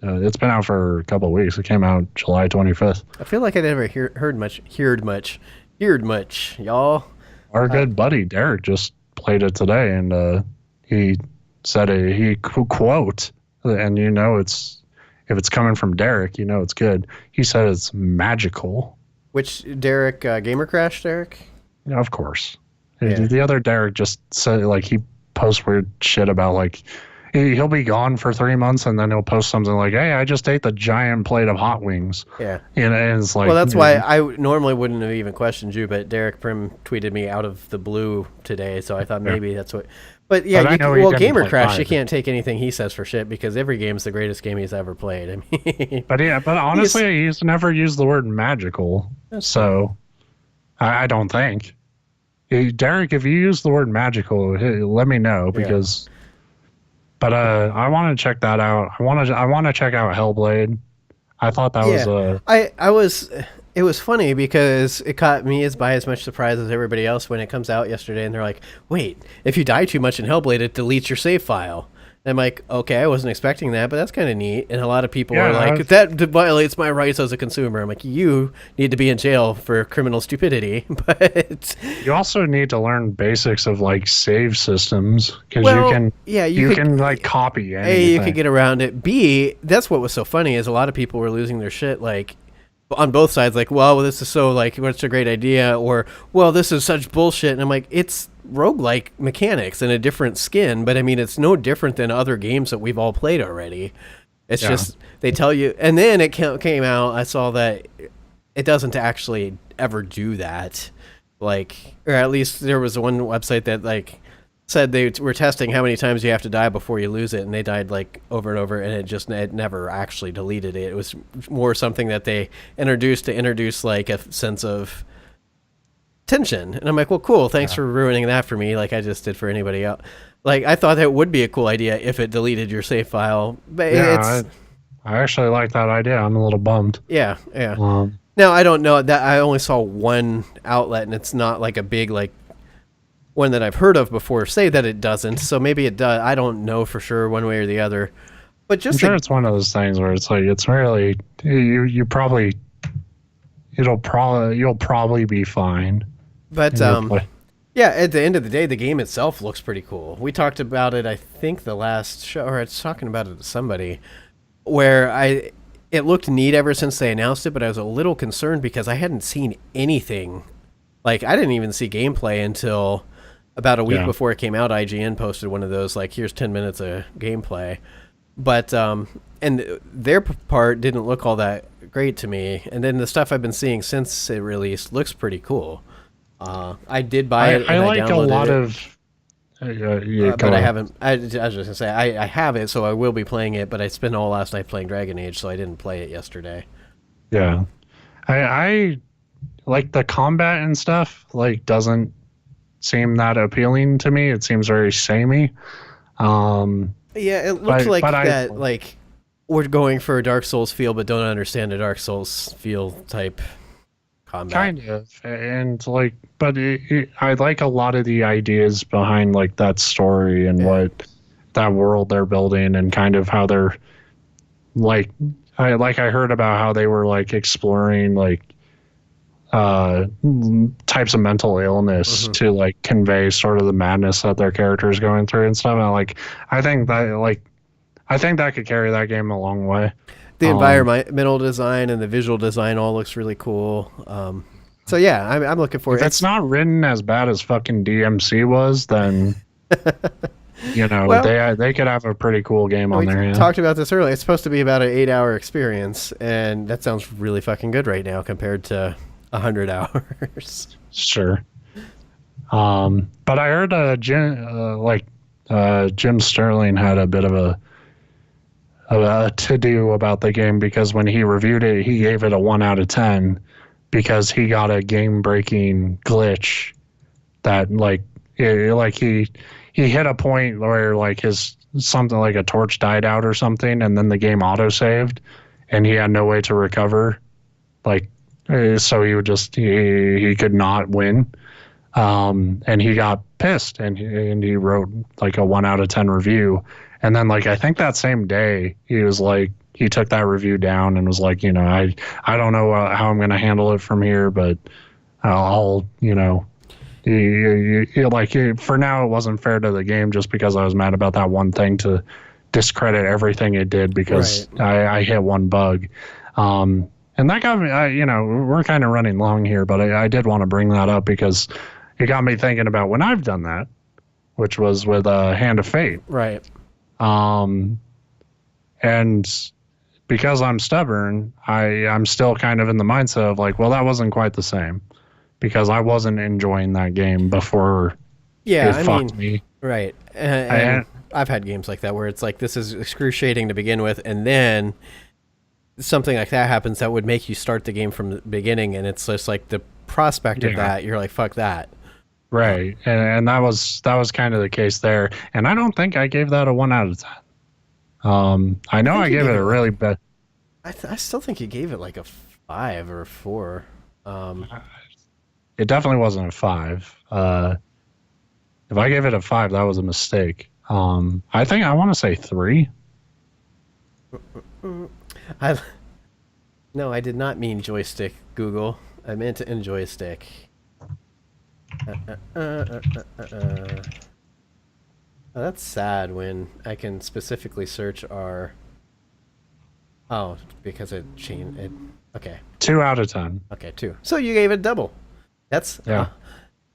It's been out for a couple of weeks. It came out July 25th. I feel like I never heard much, y'all. Our good buddy Derek just played it today, and he said he quote, and if it's coming from Derek, it's good. He said it's magical. Which Derek, Gamer Crash Derek? Yeah, of course. Yeah. The other Derek just said, like, he posts weird shit about, like, he'll be gone for 3 months, and then he'll post something like, "Hey, I just ate the giant plate of hot wings." Yeah. And it's like, Well, that's why I normally wouldn't have even questioned you, but Derek Prim tweeted me out of the blue today, so I thought maybe that's what. But yeah, But Gamer Crash, you five. can't take anything he says for shit because every game's the greatest game he's ever played. I mean, But honestly, he's never used the word magical, so I don't think. Hey, Derek, if you use the word magical, hey, let me know because. But I want to check that out. I want to check out Hellblade. I thought that was It was funny because it caught me by as much surprise as everybody else when it comes out yesterday, and they're like, "Wait, if you die too much in Hellblade, it deletes your save file." And I'm like, "Okay, I wasn't expecting that, but that's kind of neat." And a lot of people are like, "That violates my rights as a consumer." I'm like, "You need to be in jail for criminal stupidity." But you also need to learn basics of like save systems because you can like copy anything. A, you could get around it. B, that's what was so funny is a lot of people were losing their shit like on both sides, like, well, this is so like what's a great idea, or well, this is such bullshit. And I'm like, it's roguelike mechanics in a different skin, but I mean it's no different than other games that we've all played already. It's just they tell you, and then it came out, I saw that it doesn't actually ever do that, like, or at least there was one website that like said they were testing how many times you have to die before you lose it, and they died like over and over, and it never actually deleted it. It was more something that they introduced to introduce like a sense of tension. And I'm like, well, cool, thanks for ruining that for me like I just did for anybody else. Like, I thought that would be a cool idea if it deleted your save file, but I actually like that idea. I'm a little bummed. Yeah. Now I don't know that I only saw one outlet, and it's not like a big like one that I've heard of before say that it doesn't, so maybe it does. I don't know for sure one way or the other, but just I'm sure it's one of those things where it's like it's really you'll probably be fine. But yeah, at the end of the day, the game itself looks pretty cool. We talked about it, I think, the last show, or I was talking about it to somebody, where it looked neat ever since they announced it, but I was a little concerned because I hadn't seen anything. Like, I didn't even see gameplay until about a week before it came out. IGN posted one of those, like, here's 10 minutes of gameplay. But, and their part didn't look all that great to me. And then the stuff I've been seing since it released looks pretty cool. I did buy it. I like a lot it. of. But I haven't. I was just gonna say I have it, so I will be playing it. But I spent all last night playing Dragon Age, so I didn't play it yesterday. Yeah, I like the combat and stuff. Like, doesn't seem that appealing to me. It seems very samey. Yeah, it looks like we're going for a Dark Souls feel, but don't understand a Dark Souls feel type combat. Kind of, and like, but I like a lot of the ideas behind like that story and what that world they're building, and kind of how they're like. I heard about how they were like exploring like types of mental illness to like convey sort of the madness that their characters going through and stuff. And I think that could carry that game a long way. The environmental design and the visual design all looks really cool. So yeah, I'm looking for it. If it's not written as bad as fucking DMC was, then they could have a pretty cool game on their hands. We talked about this earlier. It's supposed to be about an 8-hour experience, and that sounds really fucking good right now compared to 100 hours. Sure. But I heard Jim Sterling had a bit of a to-do about the game, because when he reviewed it, he gave it a 1 out of 10 because he got a game-breaking glitch that he hit a point where like something like a torch died out or something, and then the game auto-saved, and he had no way to recover. So he would he could not win. And he got pissed, and he wrote like a 1 out of 10 review. And then I think that same day he was like, he took that review down and was like, I don't know how I'm going to handle it from here, but I'll, for now it wasn't fair to the game just because I was mad about that one thing to discredit everything it did because I hit one bug. And that got me, we're kind of running long here, but I did want to bring that up because it got me thinking about when I've done that, which was with Hand of Fate. Right. And because I'm stubborn, I'm still kind of in the mindset of like, well, that wasn't quite the same because I wasn't enjoying that game before Yeah, it fucked me. right. And I've had games like that where it's like, this is excruciating to begin with, and then something like that happens that would make you start the game from the beginning, and it's just like the prospect of that, you're like, fuck that. Right. And that was kind of the case there. And I don't think I gave that a 1 out of 10. I know I gave it a really bad. I still think you gave it like a 5 or a 4. It definitely wasn't a 5. If I gave it a 5, that was a mistake. I think I want to say 3. No, I did not mean joystick, Google. I meant to Njoystic. Oh, that's sad when I can specifically search our... Oh, because it changed it. Okay. 2 out of 10. Okay, 2. So you gave it double. That's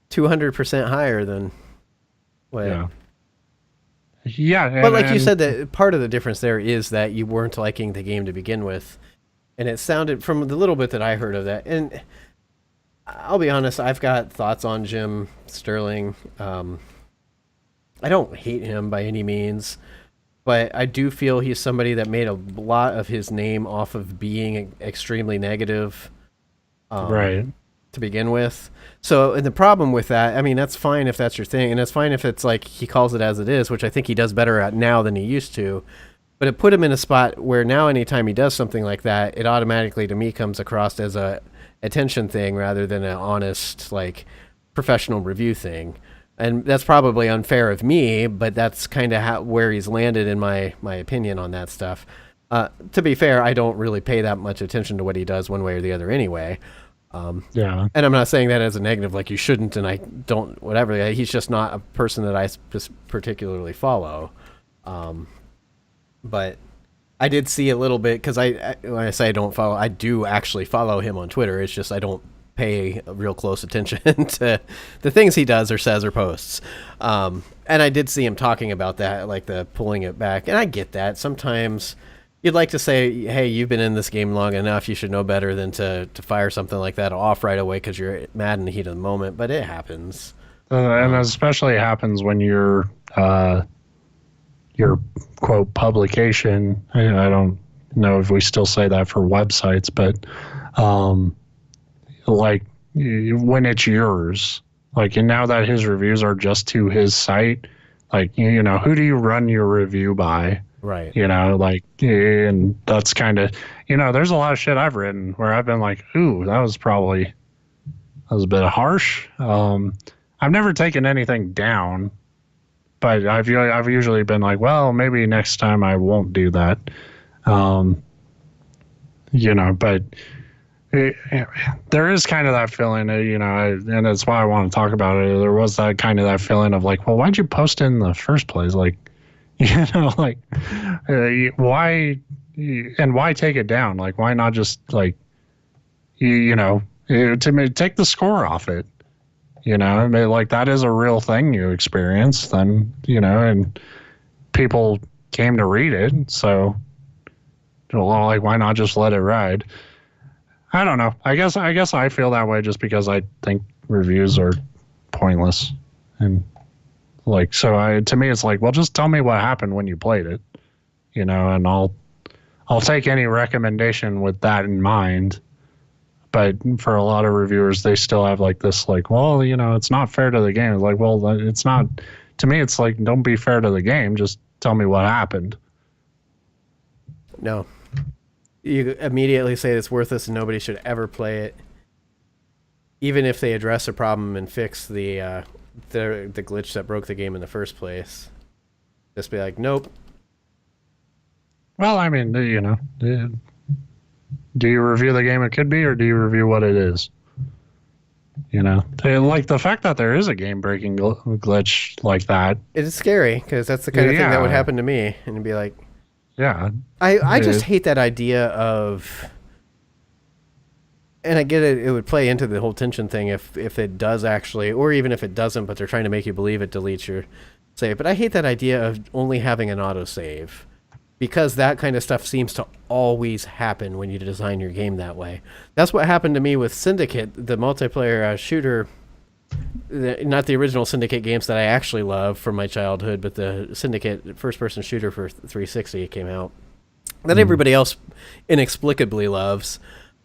200% higher than what? Yeah. Yeah. But like you said, that part of the difference there is that you weren't liking the game to begin with. And it sounded, from the little bit that I heard of that, and I'll be honest, I've got thoughts on Jim Sterling. I don't hate him by any means, but I do feel he's somebody that made a lot of his name off of being extremely negative. Right. To begin with. So, and the problem with that, I mean, that's fine if that's your thing, and it's fine if it's like he calls it as it is, which I think he does better at now than he used to. But it put him in a spot where now anytime he does something like that, it automatically to me comes across as a attention thing rather than an honest, like, professional review thing. And that's probably unfair of me, but that's kind of where he's landed in my opinion on that stuff. To be fair, I don't really pay that much attention to what he does one way or the other anyway. Yeah. And I'm not saying that as a negative, like you shouldn't, and I don't, whatever. He's just not a person that I particularly follow. But I did see a little bit, because when I say I don't follow, I do actually follow him on Twitter. It's just I don't pay real close attention to the things he does or says or posts. And I did see him talking about that, like the pulling it back. And I get that. Sometimes you'd like to say, hey, you've been in this game long enough, you should know better than to fire something like that off right away because you're mad in the heat of the moment, but it happens. And especially it happens when your quote publication, I don't know if we still say that for websites, but like when it's yours, like, and now that his reviews are just to his site, like, you know, who do you run your review by? Right. You know, like, and that's kind of, you know, there's a lot of shit I've written where I've been like, ooh, that was a bit harsh. I've never taken anything down, but I've usually been like, well, maybe next time I won't do that. You know, but there is kind of that feeling, you know, and that's why I want to talk about it. There was that kind of that feeling of like, well, why'd you post it in the first place? Like, you know, like, why take it down? Like, why not just like, you know, to take the score off it? You know, I mean, like, that is a real thing you experience, then, you know, and people came to read it. So, well, like, why not just let it ride? I don't know. I guess I feel that way just because I think reviews are pointless. And like, so to me, it's like, well, just tell me what happened when you played it, you know, and I'll take any recommendation with that in mind. But for a lot of reviewers, they still have like this, like, well, you know, it's not fair to the game. It's like, well, it's not. To me, it's like, don't be fair to the game. Just tell me what happened. No. You immediately say it's worthless and nobody should ever play it, even if they address a problem and fix the glitch that broke the game in the first place. Just be like, nope. Well, I mean, you know, do you review the game it could be, or do you review what it is? You know, like the fact that there is a game-breaking glitch like that. It is scary because that's the kind of thing that would happen to me, and it'd be like, yeah. I just hate that idea of, and I get it, it would play into the whole tension thing if it does actually, or even if it doesn't, but they're trying to make you believe it deletes your save. But I hate that idea of only having an autosave, because that kind of stuff seems to always happen when you design your game that way. That's what happened to me with Syndicate, the multiplayer shooter. Not the original Syndicate games that I actually love from my childhood, but the Syndicate first-person shooter for 360 came out that everybody else inexplicably loves.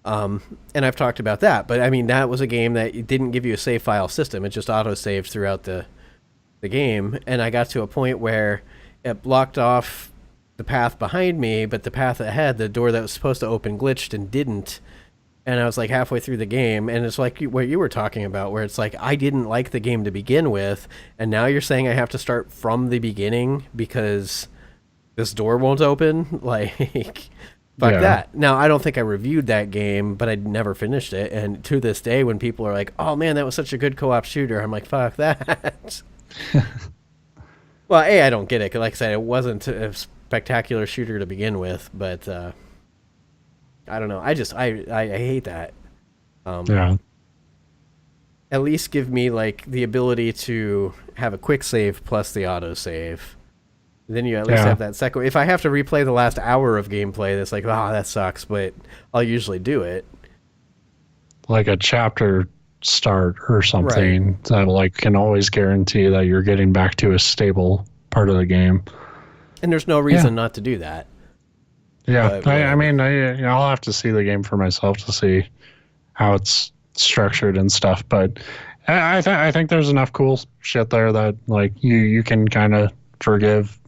And I've talked about that, but I mean, that was a game that didn't give you a save file system. It just auto-saved throughout the game, and I got to a point where it blocked off the path behind me, but the path ahead, the door that was supposed to open, glitched and didn't. And I was like halfway through the game, and it's like what you were talking about, where it's like I didn't like the game to begin with, and now you're saying I have to start from the beginning because this door won't open? Like, fuck that. Now, I don't think I reviewed that game, but I never finished it, and to this day, when people are like, oh man, that was such a good co-op shooter, I'm like, fuck that. Well, I don't get it, 'cause like I said, it wasn't a spectacular shooter to begin with, but I don't know. I hate that. At least give me like the ability to have a quick save plus the auto save. Then you at least have that second. If I have to replay the last hour of gameplay, that's like, that sucks, but I'll usually do it. Like a chapter start or something that like can always guarantee that you're getting back to a stable part of the game. And there's no reason not to do that. Yeah, I mean, I'll have to see the game for myself to see how it's structured and stuff. But I think there's enough cool shit there that like you can kind of forgive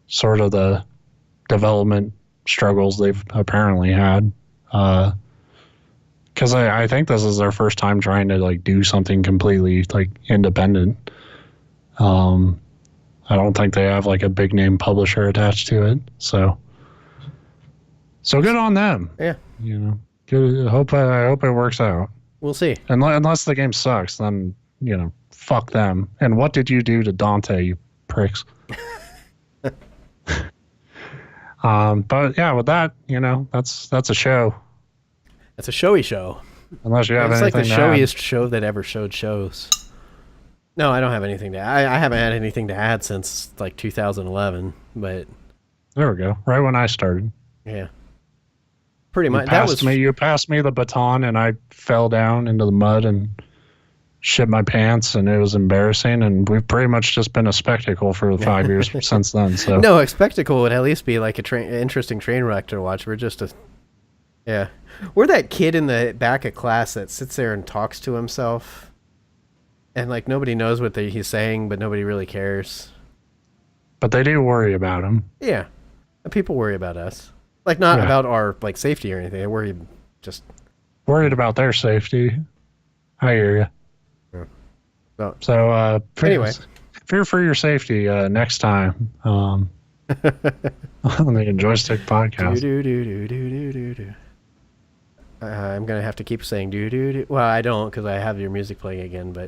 sort of the development struggles they've apparently had. Because I think this is their first time trying to like do something completely like independent. I don't think they have like a big name publisher attached to it, so good on them. Yeah, good. I hope it works out. We'll see. Unless the game sucks, then fuck them. And what did you do to Dante, you pricks? But yeah, with that, that's a show. That's a showy show. Unless you have anything to add. It's like the showiest show that ever showed shows. No, I don't have anything to add. I haven't had anything to add since like 2011, but there we go. Right when I started. Yeah. Pretty much. You passed me the baton, and I fell down into the mud and shit my pants, and it was embarrassing. And we've pretty much just been a spectacle for 5 years since then. So no, a spectacle would at least be like interesting train wreck to watch. We're that kid in the back of class that sits there and talks to himself, and like nobody knows what he's saying, but nobody really cares. But they do worry about him. Yeah, people worry about us. Like, not about our like safety or anything. They worry worried about their safety. I hear you. Yeah. So anyway, fear for your safety next time on the Njoystic podcast. I'm gonna have to keep saying do. Well, I don't, because I have your music playing again. But